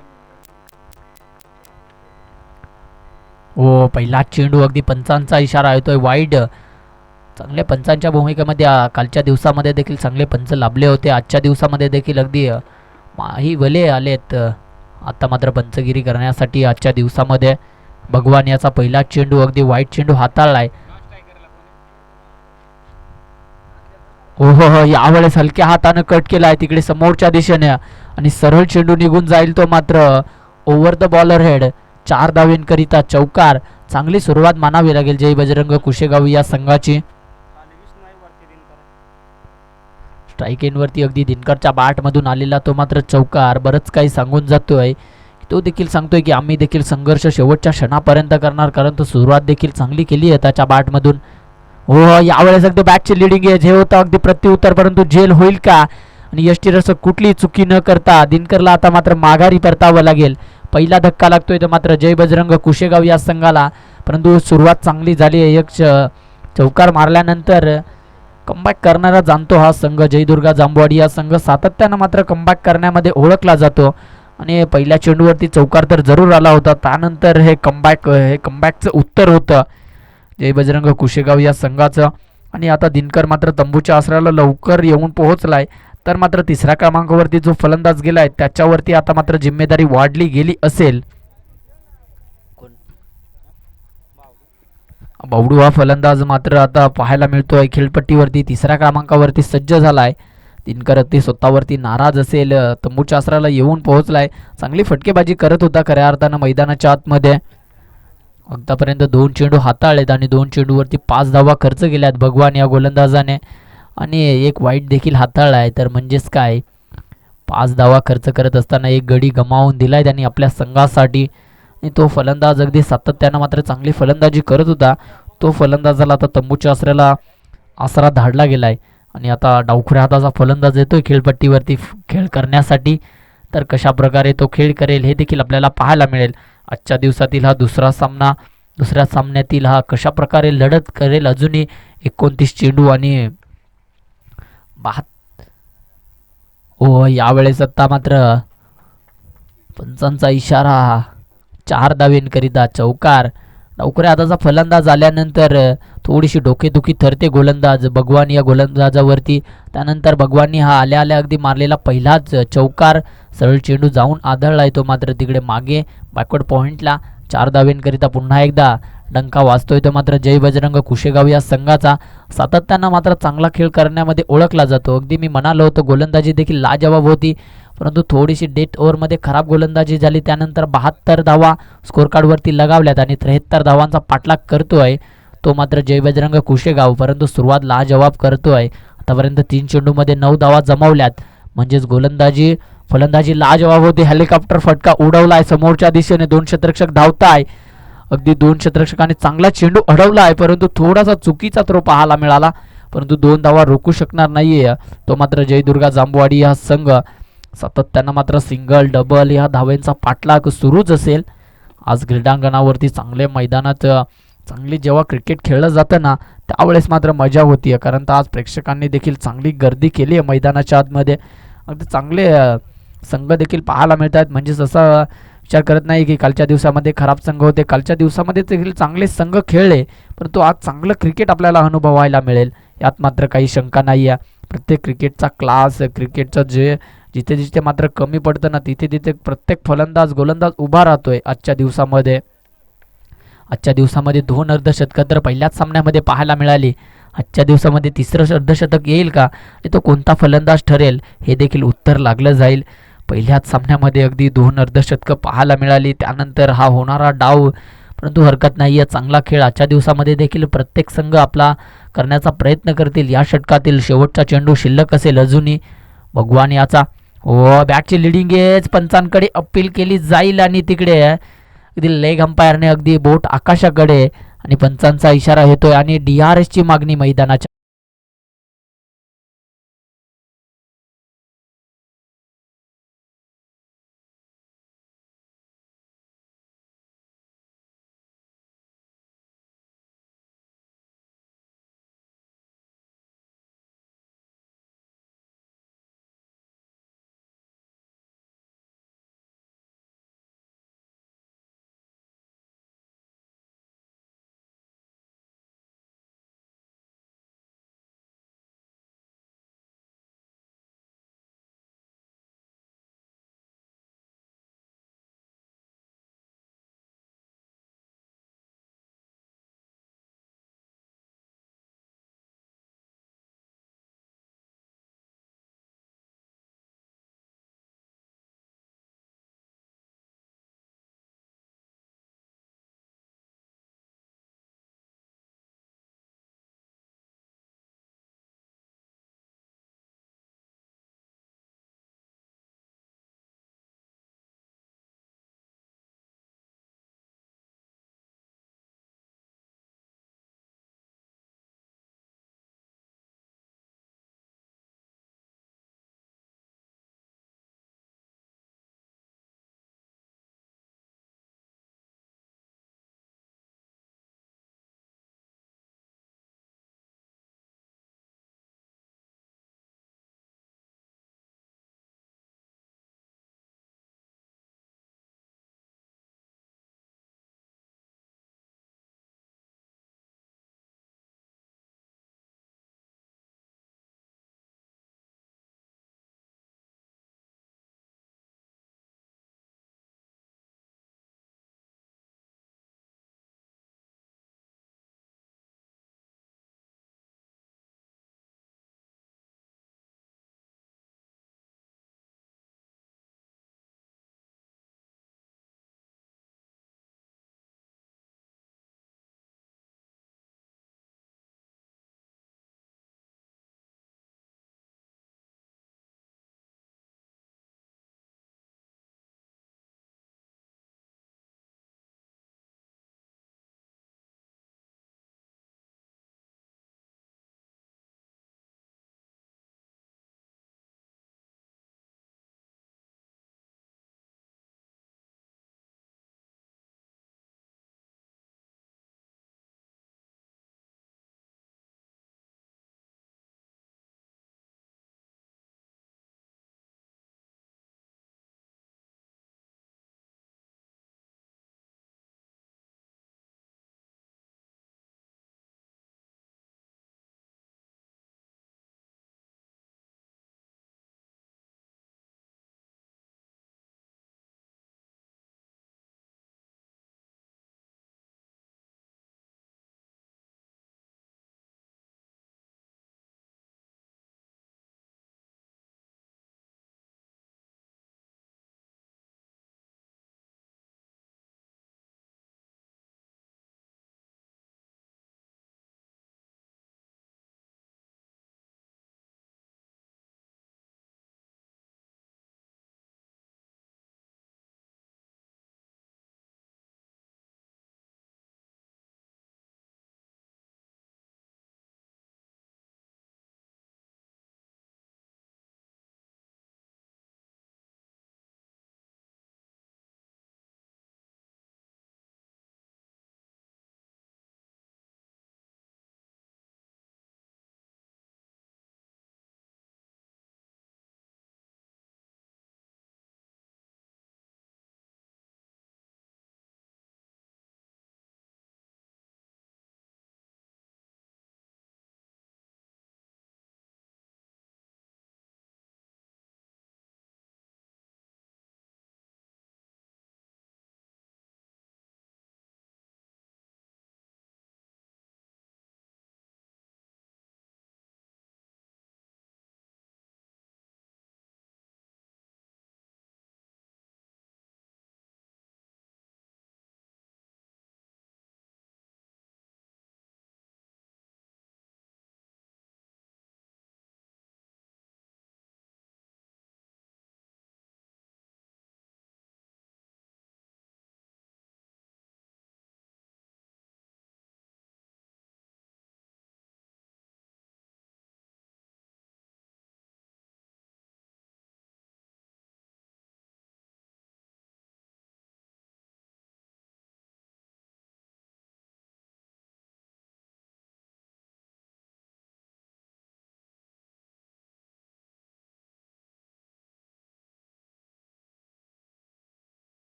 हो, पहिला चेंडू अगदी पंचांचा इशारा येतोय वाईड. चांगल्या पंचांच्या भूमिकेमध्ये कालच्या दिवसामध्ये देखील चांगले पंच लाभले होते. आजच्या दिवसामध्ये देखील अगदी माही भले आलेत. आता मात्र पंचगिरी करण्यासाठी आजच्या दिवसामध्ये भगवान याचा पहिला चेंडू अगदी वाईट चेंडू हाताळलाय. हो हो हो, यावेळेस हलक्या हाताने कट केलाय तिकडे समोरच्या दिशेने आणि सरळ चेंडू निघून जाईल. तो मात्र ओव्हर द बॉलर हेड. 4 धावेंकरिता चौकार. चांगली सुरुवात मानावी लागेल जय बजरंग कुशेगाव या संघाची. स्ट्राईक एंडवरती अगदी दिनकरच्या बॅटमधून आलेला तो मात्र चौकार बरंच काही सांगून जातोय. तो देखील सांगतोय की आम्ही देखील संघर्ष शेवटच्या क्षणापर्यंत करणार, कारण तो सुरुवात देखील चांगली केली आहे त्याच्या बॅटमधून. हो, यावेळेस अगदी बॅटची लिडिंग एज हे होतं अगदी प्रत्युत्तर, परंतु जेल होईल का? आणि यष्टीरक्षक कुठली चुकी न करता दिनकरला आता मात्र माघारी परतावं लागेल. पहिला धक्का लागतोय तो मात्र जय बजरंग कुशेगाव या संघाला, परंतु सुरुवात चांगली झाली आहे. एक चौकार मारल्यानंतर कमबॅक करणारा जाणतो हा संघ. जय दुर्गा जांभवाडी या संघ सातत्यानं मात्र कमबॅक करण्यामध्ये ओळखला जातो आणि पहिल्या चेंडूवरती चौकार तर जरूर आला होता. त्यानंतर हे कमबॅकचं उत्तर होतं जय बजरंग कुशेगाव या संघाचं. आणि आता दिनकर मात्र तंबूच्या आसऱ्याला लवकर येऊन पोहोचलाय. तर मात्र तिसऱ्या क्रमांकावरती जो फलंदाज गेलाय त्याच्यावरती आता मात्र जिम्मेदारी वाढली गेली असेल. बावडू हा फलंदाज मात्र आता पाहायला मिळतोय खेळपट्टीवरती. तिसऱ्या क्रमांकावरती सज्ज झालाय. दिनकर अगदी स्वतःवरती नाराज असेल. तंबूच्या आसऱ्याला येऊन पोहोचलाय. चांगली फटकेबाजी करत होता खऱ्या अर्थानं मैदानाच्या आतमध्ये. आतापर्यंत 2 चेंडू हाताळलेत आणि 2 चेंडूवरती 5 धावा खर्च केल्यात भगवान या गोलंदाजाने आणि एक वाईट देखील हाताळला आहे. तर म्हणजेच काय, 5 धावा खर्च करत असताना एक गडी गमावून दिलाय त्यांनी आपल्या संघासाठी. आणि तो फलंदाज अगदी सातत्यानं मात्र चांगली फलंदाजी करत होता. तो फलंदाजाला आता तंबूच्या आसऱ्याला आसरा धाडला गेलाय आणि आता डावखुऱ्या हाताचा फलंदाज येतोय खेळपट्टीवरती खेळ करण्यासाठी. तर कशा प्रकारे तो खेळ करेल हे देखील आपल्याला पाहायला मिळेल. आजच्या दिवसातील हा दुसरा सामना, दुसऱ्या सामन्यातील हा कशा प्रकारे लढत करेल. अजूनही 29 चेंडू आणि यावेळेस आता मात्र पंचांचा इशारा. 4 धावेंकरिता चौकार. डावखुऱ्या हाताचा फलंदाज आल्यानंतर थोडीशी डोकेदुखी ठरते गोलंदाज भगवान या गोलंदाजावरती. त्यानंतर भगवाननी हा आल्या आल्या अगदी मारलेला पहिलाच चौकार सरळ चेंडू जाऊन आदळलाय. तो मात्र तिकडे मागे बॅकवर्ड पॉइंटला. 4 धावेंकरिता पुन्हा एकदा डंका वाजतोय. तो मात्र जय बजरंग कुशेगाव या संघाचा सातत्यानं मात्र चांगला खेळ करण्यामध्ये ओळखला जातो. अगदी मी म्हणालो होतो गोलंदाजी देखील लाजवाब होती, परंतु थोडीशी डेथ ओव्हरमध्ये खराब गोलंदाजी झाली. त्यानंतर 72 धावा स्कोर कार्डवरती लगावल्यात आणि 73 धावांचा पाठलाग करतोय तो मात्र जय बजरंग कुशेगाव, परंतु सुरुवात लाजवाब करतोय. आतापर्यंत 3 चेंडूमध्ये 9 धावा जमवल्यात. म्हणजेच फलंदाजी लाजवाब होती. हेलिकॉप्टर फटका उडवलाय समोरच्या दिशेने. 2 क्षेत्ररक्षक धावताय. अगदी 2 क्षेत्ररक्षकांनी चांगला चेंडू अडवला आहे, परंतु थोडासा चुकीचा थ्रो पाहायला मिळाला. परंतु 2 धावा रोखू शकणार नाहीये तो मात्र जयदुर्गा जांभवाडी हा संघ. सातत्यानं मात्र सिंगल डबल या धावांचा पाठलाग सुरूच असेल. आज क्रीडांगणावरती चांगले मैदानात चांगली जेव्हा क्रिकेट खेळलं जातं ना, त्यावेळेस मात्र मजा होतीये. कारण तर आज प्रेक्षकांनी देखील चांगली गर्दी केली आहे मैदानाच्या आतमध्ये. अगदी चांगले संघ देखील पाहायला मिळत आहेत. म्हणजेच असा विचार करत नाही की कालच्या दिवसामध्ये खराब संघ होते. कालच्या दिवसामध्ये देखील चांगले संघ खेळले, परंतु आज चांगलं क्रिकेट आपल्याला अनुभवायला मिळेल यात मात्र काही शंका नाही आहे. प्रत्येक क्रिकेटचा क्लास, क्रिकेटचं जे जिथे जिथे मात्र कमी पडतं ना, तिथे तिथे प्रत्येक फलंदाज गोलंदाज उभा राहतोय आजच्या दिवसामध्ये. आजच्या दिवसामध्ये 2 अर्धशतकं तर पहिल्याच सामन्यामध्ये पाहायला मिळाली. आजच्या दिवसामध्ये तिसरं अर्धशतक येईल का आणि तो कोणता फलंदाज ठरेल हे देखील उत्तर लागलं जाईल. पहिल्याच सामन्यामध्ये अगदी 2 अर्धशतकं पाहायला मिळाली. त्यानंतर हा होणारा डाव, परंतु हरकत नाही आहे. चांगला खेळ आजच्या दिवसामध्ये देखील प्रत्येक संघ आपला करण्याचा प्रयत्न करतील. या षटकातील शेवटचा चेंडू शिल्लक असेल अजूनही. भगवान याचा बॅटची लिडिंग एज पंचांकडे अपील केली जाईल आणि तिकडे अगदी लेग अंपायरने अगदी बोट आकाशाकडे आणि पंचांचा इशारा येतोय आणि DRSची मागणी मैदानाच्या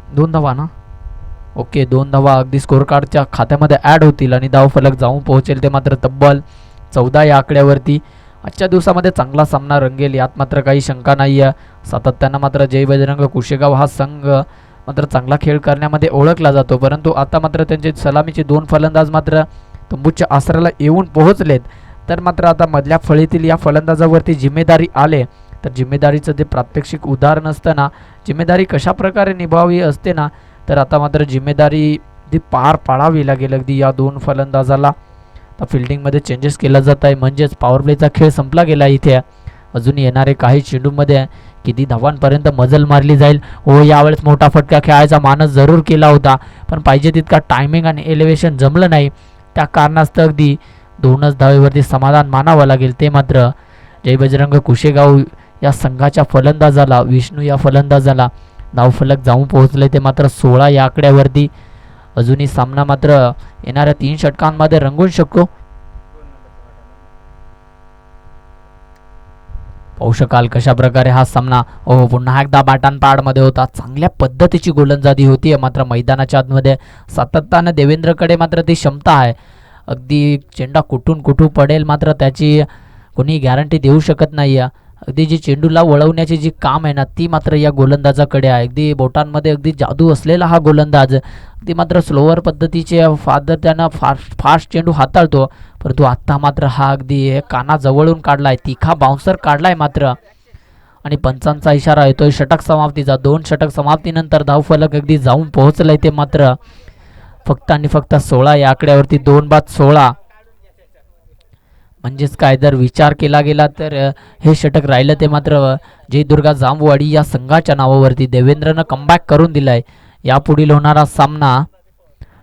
2 धावा ना. ओके, 2 धावा अगदी स्कोर कार्डच्या खात्यामध्ये ॲड होतील आणि धावफलक जाऊन पोहोचेल ते मात्र तब्बल 14 या आकड्यावरती. आजच्या दिवसामध्ये चांगला सामना रंगेल यात मात्र काही शंका नाही आहे. सातत्यानं मात्र जय बजरंग कुशेगाव हा संघ मात्र चांगला खेळ करण्यामध्ये ओळखला जातो, परंतु आता मात्र त्यांचे सलामीचे 2 फलंदाज मात्र तंबूच्या आसऱ्याला येऊन पोहोचलेत. तर मात्र आता मधल्या फळीतील या फलंदाजावरती जिम्मेदारी आले, तर जिम्मेदारीचं जे प्रात्यक्षिक उदाहरण असतं ना, जिम्मेदारी कशा प्रकारे निभावी असते ना, तर आता मात्र जिम्मेदारी ती पार पाडावी लागेल अगदी या 2 फलंदाजाला. आता फिल्डिंगमध्ये चेंजेस केला जात आहे, म्हणजेच पॉवर प्लेचा खेळ संपला गेला इथे. अजून येणारे काही चेंडूमध्ये किती धावांपर्यंत मजल मारली जाईल. हो, यावेळेस मोठा फटका खेळायचा मानस जरूर केला होता, पण पाहिजे तितका टायमिंग आणि एलिव्हेशन जमलं नाही. त्या कारणास्तव अगदी 2च धावेवरती समाधान मानावं लागेल. ते मात्र जय बजरंग कुशेगाव या संघाच्या फलंदाजाला, विष्णू या फलंदाजाला धावफलक जाऊन पोहोचले ते मात्र 16 या आकड्यावरती. अजूनही सामना मात्र येणाऱ्या 3 षटकांमध्ये रंगून शकतो. पाहू शकाल कशा प्रकारे हा सामना पुन्हा एकदा मध्ये होता. चांगल्या पद्धतीची गोलंदाजी होती, मात्र मैदानाच्या आतमध्ये सातत्यानं देवेंद्रकडे मात्र ती क्षमता आहे. अगदी चेंडा कुठून कुठून पडेल मात्र त्याची कोणी गॅरंटी देऊ शकत नाही. अगदी जी चेंडूला वळवण्याची जी काम आहे ना, ती मात्र या गोलंदाजाकडे आहे. अगदी बोटांमध्ये अगदी जादू असलेला हा गोलंदाज. अगदी मात्र स्लोअर पद्धतीचे त्यानं फास्ट चेंडू हाताळतो, परंतु आत्ता मात्र हा अगदी कानाजवळून काढलाय, तिखा बाउन्सर काढलाय मात्र. आणि पंचांचा इशारा येतोय षटक समाप्तीचा. 2 षटक समाप्तीनंतर धावफलक अगदी जाऊन पोहोचलाय ते मात्र फक्त आणि फक्त 16 या आकड्यावरती. 2 बाद 16 म्हणजेच काय, जर विचार केला गेला तर हे षटक राहिलं ते मात्र जय दुर्गा जांभवाडी या संघाच्या नावावरती. देवेंद्रनं कमबॅक करून दिलाय. यापुढील होणारा सामना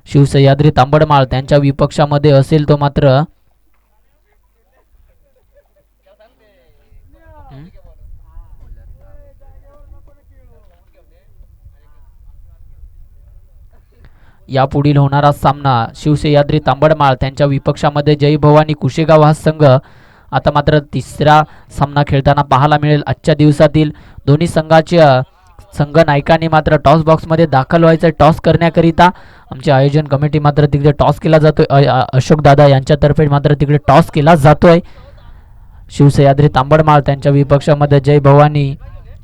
शिवसह्याद्री तांबडमाळ त्यांच्या विपक्षामध्ये असेल तो मात्र यापुढील होणारा सामना शिवसह्याद्री तांबडमाळ त्यांच्या विपक्षामध्ये जय भवानी कुशेगाव हा संघ आता मात्र तिसरा सामना खेळताना पाहायला मिळेल. आजच्या दिवसातील दोन्ही संघाच्या संघ नायकांनी मात्र टॉस बॉक्समध्ये दाखल व्हायचं. टॉस करण्याकरिता आमचे आयोजन कमिटी मात्र तिकडे टॉस केला जातोय. अशोक दादा यांच्यातर्फे मात्र तिकडे टॉस केला जातोय. शिवसह्याद्री तांबडमाळ त्यांच्या विपक्षामध्ये जय भवानी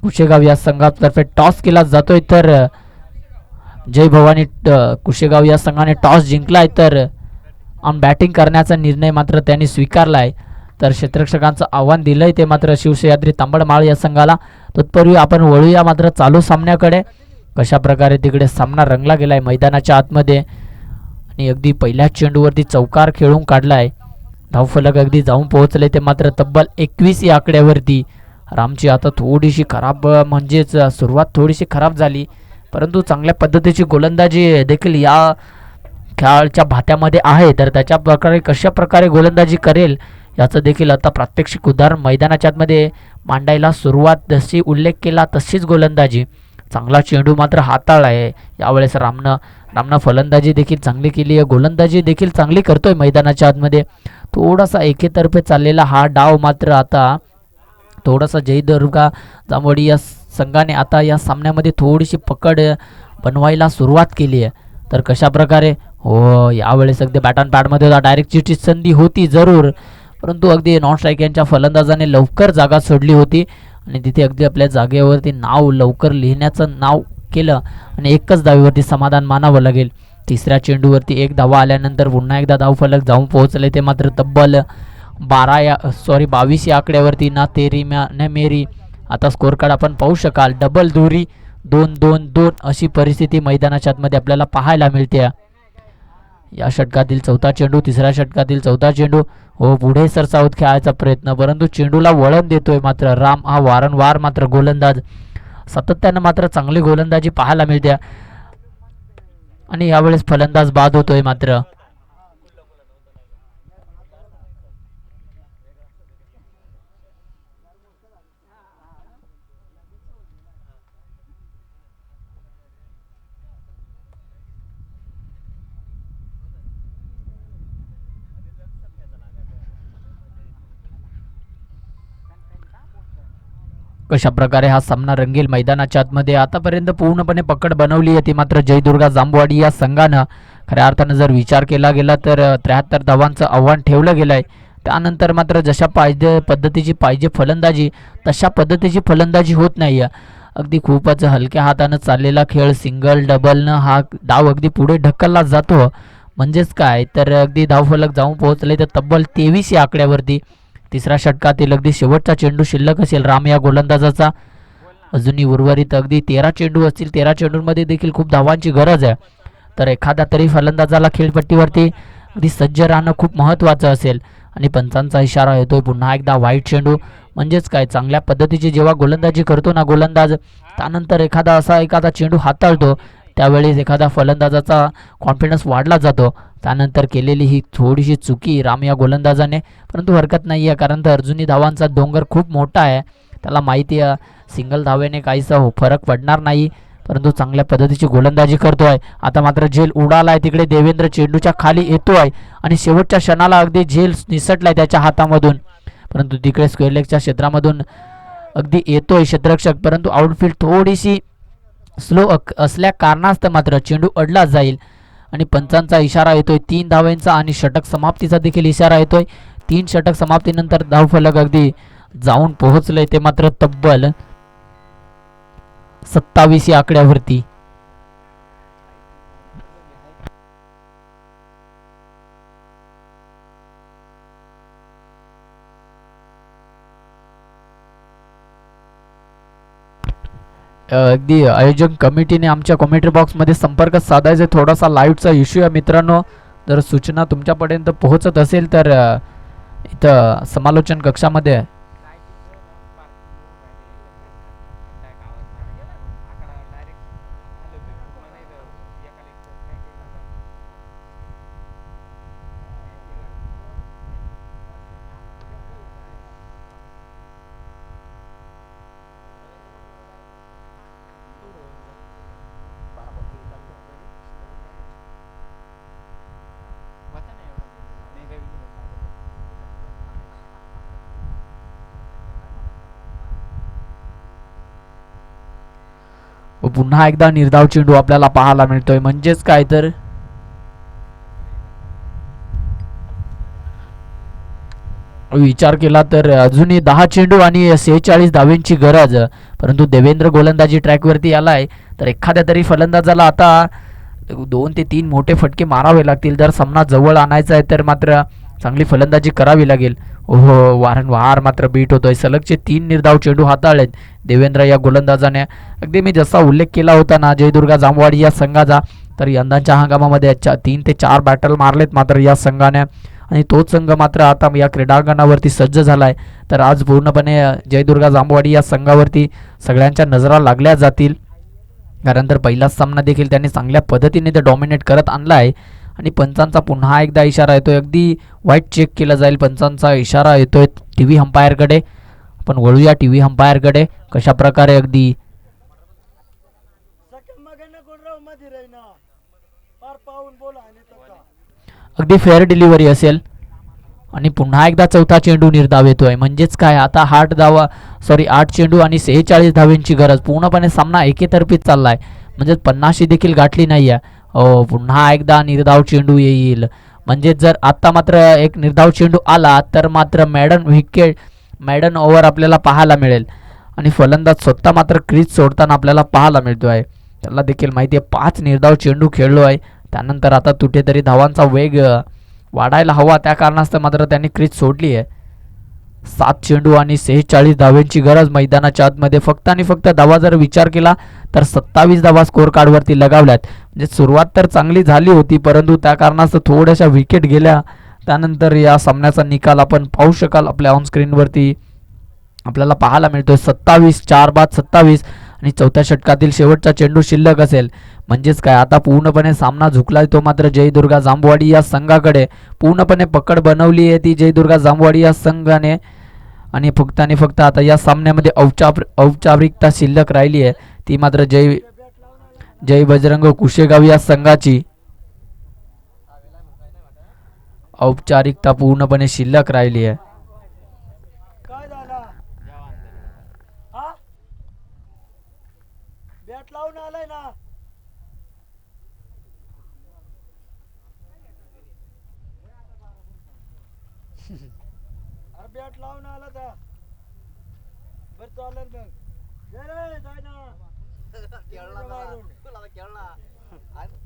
कुशेगाव या संघातर्फे टॉस केला जातोय. तर जय भवानी कुशेगाव या संघाने टॉस जिंकलाय, तर ऑन बॅटिंग करण्याचा निर्णय मात्र त्यांनी स्वीकारलाय. तर क्षेत्ररक्षकांचं आव्हान दिलंय ते मात्र शिवसह्याद्री तांबडमाळ या संघाला. तत्पूर्वी आपण वळूया मात्र चालू सामन्याकडे. कशा प्रकारे तिकडे सामना रंगला गेलाय मैदानाच्या आतमध्ये आणि अगदी पहिल्या चेंडूवरती चौकार खेळून काढलाय. धावफलक अगदी जाऊन पोहोचले ते मात्र तब्बल 21 या आकड्यावरती. रामची आता थोडीशी खराब, म्हणजेच सुरुवात थोडीशी खराब झाली, परंतु चांगल्या पद्धतीची गोलंदाजी देखील या खेळाच्या भात्यामध्ये आहे. तर त्याच्या प्रकारे कशा प्रकारे गोलंदाजी करेल याचं देखील आता प्रात्यक्षिक उदाहरण मैदानाच्या आतमध्ये मांडायला सुरुवात. जशी उल्लेख केला तशीच गोलंदाजी. चांगला चेंडू मात्र हाताळला आहे यावेळेस रामनं फलंदाजी देखील चांगली केली आहे, गोलंदाजी देखील चांगली करतोय मैदानाच्या आतमध्ये. थोडासा एकेतर्फे चाललेला हा डाव मात्र आता थोडासा जय दुर्गा जांभवाडी या संघाने आता या सामन्यामध्ये थोडीशी पकड बनवायला सुरुवात केली आहे. तर कशा प्रकारे यावेळेस अगदी बॅट ऑन पॅडमध्ये होता. डायरेक्ट चिठ्ठी संधी होती जरूर, परंतु अगदी नॉन स्ट्राईक यांच्या फलंदाजाने लवकर जागा सोडली होती आणि तिथे अगदी आपल्या जागेवरती नाव लवकर लिहिण्याचं नाव केलं आणि एकच धावेवरती समाधान मानावं लागेल. तिसऱ्या चेंडूवरती 1 धावा आल्यानंतर पुन्हा एकदा धावफलक जाऊन पोहोचले ते मात्र तब्बल 22 या आकड्यावरती. ना तेरी ना मेरी. आता स्कोर कार्ड आपण पाहू शकाल. डबल दुरी 2-2-2 अशी परिस्थिती मैदानाच्या आतमध्ये आपल्याला पाहायला मिळते. या षटकातील 4था चेंडू, तिसऱ्या षटकातील 4था चेंडू. पुढे सरसावत खेळायचा प्रयत्न, परंतु चेंडूला वळण देतोय मात्र राम हा वारंवार मात्र गोलंदाज. सातत्यानं मात्र चांगली गोलंदाजी पाहायला मिळते आणि यावेळेस फलंदाज बाद होतोय मात्र. कशा प्रकारे हा सामना रंगेल मैदानाच्या आतमध्ये. आतापर्यंत पूर्णपणे पकड बनवली आहे ती मात्र जयदुर्गा जांभवाडी या संघानं. खऱ्या अर्थानं जर विचार केला गेला तर 73 धावांचं आव्हान ठेवलं गेलं आहे. त्यानंतर मात्र जशा पद्धतीची पाहिजे फलंदाजी तशा पद्धतीची फलंदाजी होत नाही आहे. अगदी खूपच हलक्या हातानं चाललेला खेळ सिंगल डबलनं हा डाव अगदी पुढे ढकलला जातो. म्हणजेच काय तर अगदी धावफलक जाऊन पोहोचले तर तब्बल 23 या आकड्यावरती. तिसऱ्या षटकातील अगदी शेवटचा चेंडू शिल्लक असेल राम या गोलंदाजाचा. अजूनही उर्वरित अगदी 13 चेंडू असतील. 13 चेंडूंमध्ये देखील खूप धावांची गरज आहे. तर एखादा तरी फलंदाजाला खेळपट्टीवरती अगदी सज्ज राहणं खूप महत्त्वाचं असेल. आणि पंचांचा इशारा येतोय पुन्हा एकदा वाईट चेंडू. म्हणजेच काय चांगल्या पद्धतीची जेव्हा गोलंदाजी करतो ना गोलंदाज त्यानंतर एखादा चेंडू हाताळतो त्यावेळेस एखादा फलंदाजाचा कॉन्फिडन्स वाढला जातो. त्यानंतर केलेली ही थोडीशी चुकी राम या गोलंदाजाने, परंतु हरकत नाही आहे कारण तर अर्जुनी धावांचा डोंगर खूप मोठा आहे. त्याला माहिती आहे सिंगल धावेने काहीसा फरक पडणार नाही, परंतु चांगल्या पद्धतीची गोलंदाजी करतोय. आता मात्र झेल उडालाय तिकडे. देवेंद्र चेंडूच्या खाली येतोय आणि शेवटच्या क्षणाला अगदी झेल निसटलाय त्याच्या हातामधून, परंतु तिकडे स्क्वेअर लेगच्या क्षेत्रामधून अगदी येतोय क्षेत्ररक्षक, परंतु आउटफील्ड थोडीशी स्लो असल्या कारणास्तव मात्र चेंडू अडला जाईल. आणि पंचांचा इशारा येतोय 3 धावांचा आणि षटक समाप्तीचा देखील इशारा येतोय. 3 षटक समाप्तीनंतर धावफलक अगदी जाऊन पोहोचले ते मात्र तब्बल 27 या आकड्यावरती. अगदी आयोजक कमिटीने आमच्या कॉमेंट्री बॉक्समध्ये संपर्क साधायचा. थोडासा लाईव्हचा इश्यू आहे मित्रांनो. जर सूचना तुमच्यापर्यंत पोहोचत असेल तर इथं समालोचन कक्षामध्ये पुन्हा एकदा निर्धाव चेंडू आपल्याला पाहायला मिळतोय. म्हणजेच काय तर विचार केला तर अजूनही 10 चेंडू आणि 46 धावांची गरज, परंतु देवेंद्र गोलंदाजी ट्रॅकवरती आलाय तर एखाद्या तरी फलंदाजाला आता 2 ते 3 मोठे फटके मारावे लागतील. जर सामना जवळ आणायचा आहे तर मात्र चांगली फलंदाजी करावी लागेल. ओहो वारंवार मात्र बीट होतोय. सलगचे 3 निर्धाव चेंडू हाताळलेत देवेंद्र या गोलंदाजाने. अगदी मी जसा उल्लेख केला होता ना जयदुर्गा जांभवाडी या संघाचा, तर यंदाच्या हंगामामध्ये 3 ते 4 बॅटल मारलेत मात्र या संघाने. आणि तोच संघ मात्र आता या क्रीडांगणावरती सज्ज झालाय. तर आज पूर्णपणे जयदुर्गा जांभवाडी या संघावरती सगळ्यांच्या नजरा लागल्या जातील, कारण तर पहिलाच सामना देखील त्यांनी चांगल्या पद्धतीने ते डॉमिनेट करत आणला आहे. आणि पंचांचा पुन्हा एकदा इशारा येतोय. अगदी वाईट चेक केला जाईल. पंचांचा इशारा येतोय टीव्ही अंपायरकडे. आपण वळूया टीव्ही अंपायरकडे. कशा प्रकारे अगदी फेअर डिलिव्हरी असेल. आणि पुन्हा एकदा चौथा चेंडू निर्धाव येतोय. म्हणजेच काय आता 8 चेंडू आणि 46 धावांची गरज. पूर्णपणे सामना एकेतर्फीच चाललाय. म्हणजे 50 देखील गाठली नाहीये. पुन्हा एकदा निर्धाव चेंडू येईल. म्हणजे जर आता मात्र एक निर्धाव चेंडू आला तर मात्र मॅडन ओव्हर आपल्याला पाहायला मिळेल. आणि फलंदाज स्वतः मात्र क्रीज सोडताना आपल्याला पाहायला मिळतो आहे. त्याला देखील माहिती आहे 5 निर्धाव चेंडू खेळलो आहे. त्यानंतर आता कुठेतरी धावांचा वेग वाढायला हवा, त्या कारणास्तव मात्र त्यांनी क्रीज सोडली आहे. 7 चेंडू आणि 46 धावांची गरज मैदानाच्या आतमध्ये. फक्त आणि फक्त धावा जर विचार केला तर 27 धावा स्कोअर कार्डवरती लगावल्यात. म्हणजे सुरुवात तर चांगली झाली होती, परंतु त्या कारणास्तव थोड्याशा विकेट गेल्या. त्यानंतर या सामन्याचा निकाल आपण पाहू शकाल आपल्या ऑन स्क्रीनवरती आपल्याला पाहायला मिळतोय. 27 4 बाद 27 आणि चौथ्या षटकातील शेवटचा चेंडू शिल्लक असेल. म्हणजेच काय आता पूर्णपणे सामना झुकलाय तो मात्र जयदुर्गा जांभवाडी या संघाकडे. पूर्णपणे पकड बनवली आहे ती जयदुर्गा जांभवाडी या संघाने. आणि फक्त आता या सामन्यामध्ये औपचारिकता शिल्लक राहिली आहे, ती मात्र जय बजरंग कुशेगाव या संघाची. औपचारिकता पूर्णपणे शिल्लक राहिली आहे. आलाय ना अरे बॅट लावून आला था बर चालेल मग ये रे जाय ना खेळला मारून. तुला खेळला हे आहे.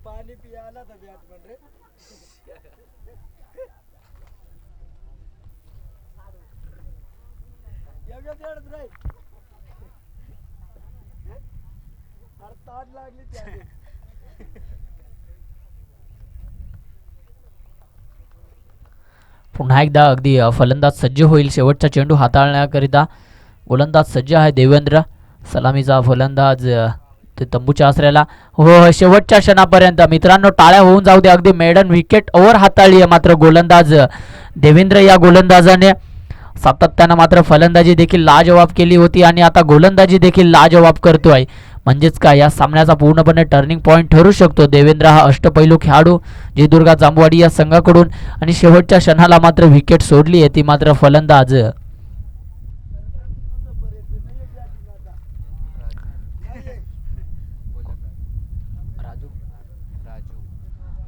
पाणी पिया आला था बॅट रे एवढं खेळत रे अरे ताट लागली त्याने पुन्हा एकदा अगदी फलंदाज सज्ज होईल शेवटचा चेंडू हाताळण्याकरिता. गोलंदाज सज्ज आहे देवेंद्र. सलामीचा फलंदाज ते तंबूच्या आसऱ्याला. हो शेवटच्या क्षणापर्यंत मित्रांनो टाळ्या होऊन जाऊ दे. अगदी मेडन विकेट ओव्हर हाताळली आहे मात्र गोलंदाज देवेंद्र या गोलंदाजाने सातत्यानं मात्र फलंदाजी देखील लाजवाब केली होती आणि आता गोलंदाजी देखील लाजवाब करतोय. म्हणजेच काय या सामन्याचा पूर्णपणे टर्निंग पॉईंट ठरू शकतो. देवेंद्र हा अष्टपैलू खेळाडू जयदुर्गा जांभवाडी या संघाकडून आणि शेवटच्या क्षणाला मात्र विकेट सोडली आहे ती मात्र फलंदाज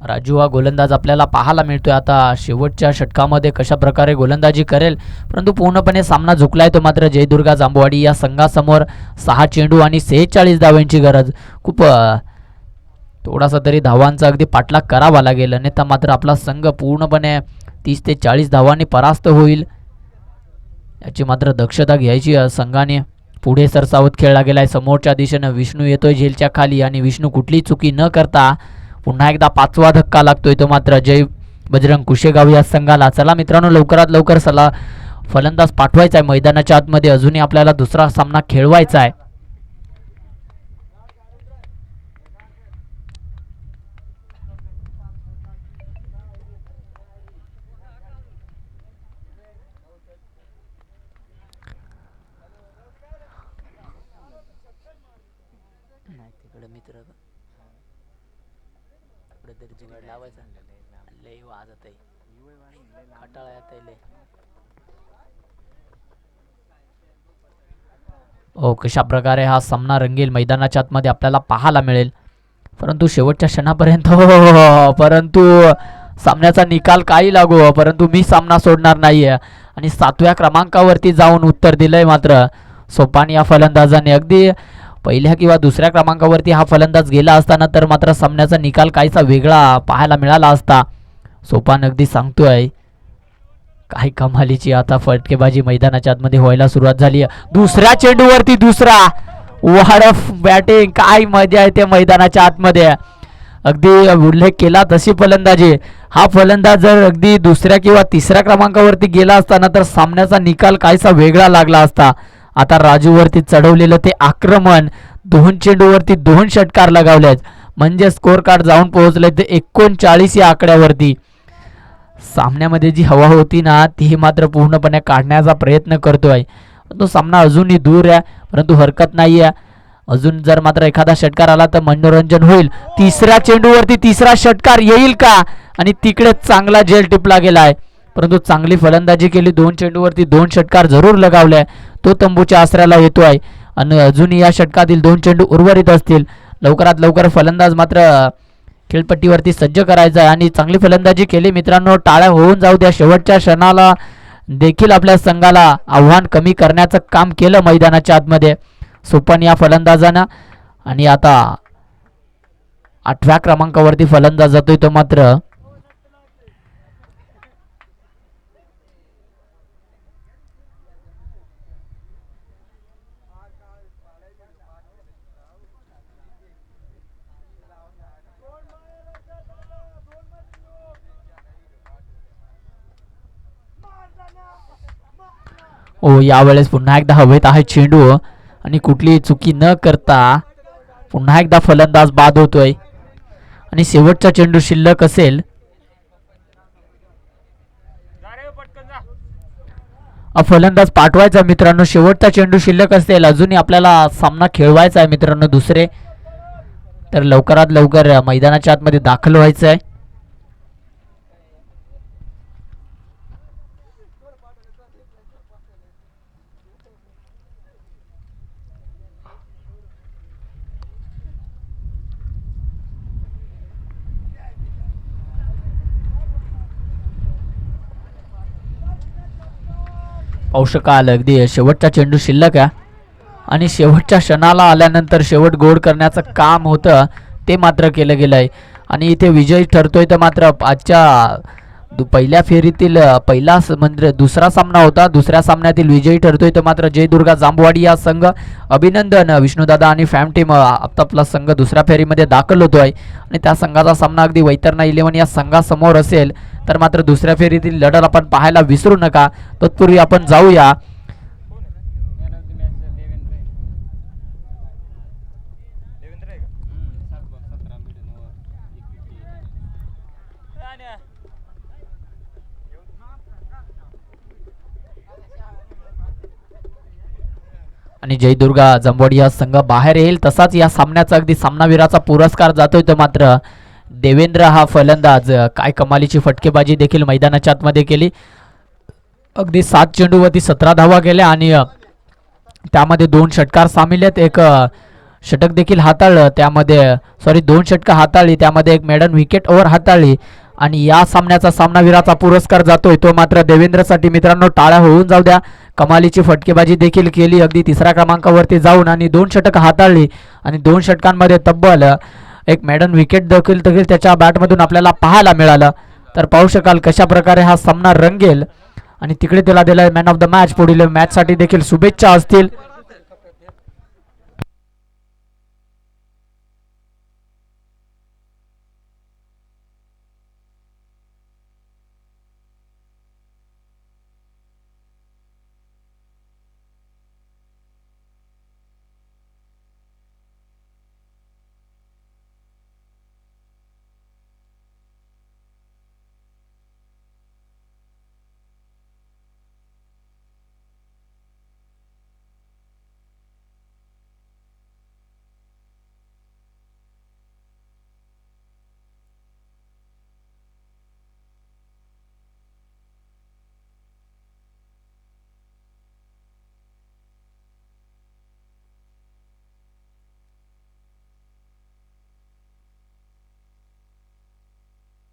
राजू हा गोलंदाज आपल्याला पाहायला मिळतोय. आता शेवटच्या षटकामध्ये कशा प्रकारे गोलंदाजी करेल परंतु पूर्णपणे सामना झुकलाय तो मात्र जयदुर्गा जांभवाडी या संघासमोर. 6 चेंडू आणि 46 धावांची गरज. खूप थोडासा तरी धावांचा अगदी पाठलाग करावा लागेल अन्यथा मात्र आपला संघ पूर्णपणे 30 ते 40 धावांनी परास्त होईल. याची मात्र दक्षता घ्यायची संघाने. पुढे सरसावत खेळला गेलाय. समोरच्या दिशेनं विष्णू येतोय झेलच्या खाली आणि विष्णू कुठलीही चुकी न करता पुन्हा एकदा 5वा धक्का लागतोय तो मात्र जय बजरंग कुशेगाव या संघाला. चला मित्रांनो लवकरात लवकर फलंदाज पाठवायचा आहे मैदानाच्या आतमध्ये. अजूनही आपल्याला दुसरा सामना खेळवायचा आहे. कशा प्रकारे हा सामना रंगेल मैदानाच्या आतमध्ये आपल्याला पाहायला मिळेल. परंतु शेवटच्या क्षणापर्यंत परंतु सामन्याचा निकाल काही लागो परंतु मी सामना सोडणार नाहीये आणि 7व्या क्रमांकावरती जाऊन उत्तर दिलंय मात्र सोपान या फलंदाजाने. अगदी पहिल्या किंवा दुसऱ्या क्रमांकावरती हा फलंदाज गेला असताना तर मात्र सामन्याचा निकाल काहीसा वेगळा पाहायला मिळाला असता. सोपान अगदी सांगतोय काही कमालीची आता फटकेबाजी मैदानाच्या आतमध्ये व्हायला सुरुवात झाली आहे. दुसऱ्या चेंडूवरती दुसरा वाडफ बॅटिंग. काय मजा येते मैदानाच्या आतमध्ये. अगदी उल्लेख केला तशी फलंदाजी. हा फलंदाज जर अगदी दुसऱ्या किंवा तिसऱ्या क्रमांकावरती गेला असताना तर सामन्याचा निकाल काहीसा वेगळा लागला असता. आता राजूवरती चढवलेलं ते आक्रमण 2 चेंडूवरती 2 षटकार लगावलेत म्हणजे स्कोर कार्ड जाऊन पोहोचले ते 39 या आकड्यावरती. सामन्यामध्ये जी हवा होती ना ती मात्र पूर्णपणे काढण्याचा प्रयत्न करतोय. तो सामना अजूनही दूर आहे परंतु हरकत नाही आहे. अजून जर मात्र एखादा षटकार आला तर मनोरंजन होईल. तिसऱ्या चेंडूवरती तिसरा षटकार येईल का आणि तिकडे चांगला झेल टिपला गेलाय परंतु चांगली फलंदाजी केली. 2 चेंडूवरती 2 षटकार जरूर लगावले. तो तंबूच्या आसऱ्याला येतोय आणि अजूनही या षटकातील 2 चेंडू उर्वरित असतील. लवकरात लवकर फलंदाज मात्र खेळपट्टीवरती सज्ज करायचा आहे आणि चांगली फलंदाजी केली मित्रांनो. टाळ्या होऊन जाऊ द्या. शेवटच्या क्षणाला देखील आपल्या संघाला आव्हान कमी करण्याचं काम केलं मैदानाच्या आतमध्ये सोपन या फलंदाजानं. आणि आता 8व्या क्रमांकावरती फलंदाज जातोय तो मात्र यावेळेस पुन्हा एकदा हवेत आहे चेंडू आणि कुठलीही चुकी न करता पुन्हा एकदा फलंदाज बाद होतोय आणि शेवटचा चेंडू शिल्लक असेल. फलंदाज पाठवायचा मित्रांनो. शेवटचा चेंडू शिल्लक असेल. अजूनही आपल्याला सामना खेळवायचा आहे मित्रांनो दुसरे. तर लवकरात लवकर मैदानाच्या आतमध्ये दाखल व्हायचं आहे. पाहू शकाल अगदी शेवटचा चेंडू शिल्लक आहे आणि शेवटच्या क्षणाला आल्यानंतर शेवट गोड करण्याचं काम होतं ते मात्र केलं गेलं आहे आणि इथे विजयी ठरतोय तर मात्र आजच्या पहिल्या फेरीतील म्हणजे दुसरा सामना होता. दुसऱ्या सामन्यातील विजयी ठरतोय तर मात्र जयदुर्गा जांबवाडी या संघ. अभिनंदन विष्णुदादा आणि फॅम टीम आपला संघ दुसऱ्या फेरीमध्ये दाखल होतोय आणि त्या संघाचा सामना अगदी वैतरणा 11 या संघासमोर असेल. तर मात्र दुसऱ्या फेरीतील लढत आपण पाहायला विसरू नका. तत्पूर्वी आपण जाऊया आणि जयदुर्गा जांभवाडी हा संघ बाहेर येईल तसाच या सामन्याचा अगदी सामनावीराचा पुरस्कार जातोय. तर मात्र देवेंद्र हा फलंदाज काय कमालीची फटकेबाजी देखील मैदानाच्या आतमध्ये केली. अगदी 7 चेंडूवरती 17 धावा गेल्या आणि त्यामध्ये 2 षटकार सामील आहेत. एक षटक देखील हाताळलं त्यामध्ये 2 षटकं हाताळली त्यामध्ये एक मेडन विकेट ओव्हर हाताळली आणि या सामन्याचा सामनावीराचा पुरस्कार जातोय तो मात्र देवेंद्रसाठी. मित्रांनो टाळ्या होऊन जाऊ द्या. कमालीची फटकेबाजी देखील केली अगदी तिसऱ्या क्रमांकावरती जाऊन आणि 2 षटकं हाताळली आणि 2 षटकांमध्ये तब्बल एक मेडन विकेट देखील त्याच्या बॅटमधून आपल्याला पाहायला मिळालं. तर पाहू शकाल कशा प्रकारे हा सामना रंगेल आणि तिकडे त्याला दिलाय मॅन ऑफ द मॅच. पुढील मॅचसाठी देखील शुभेच्छा असतील.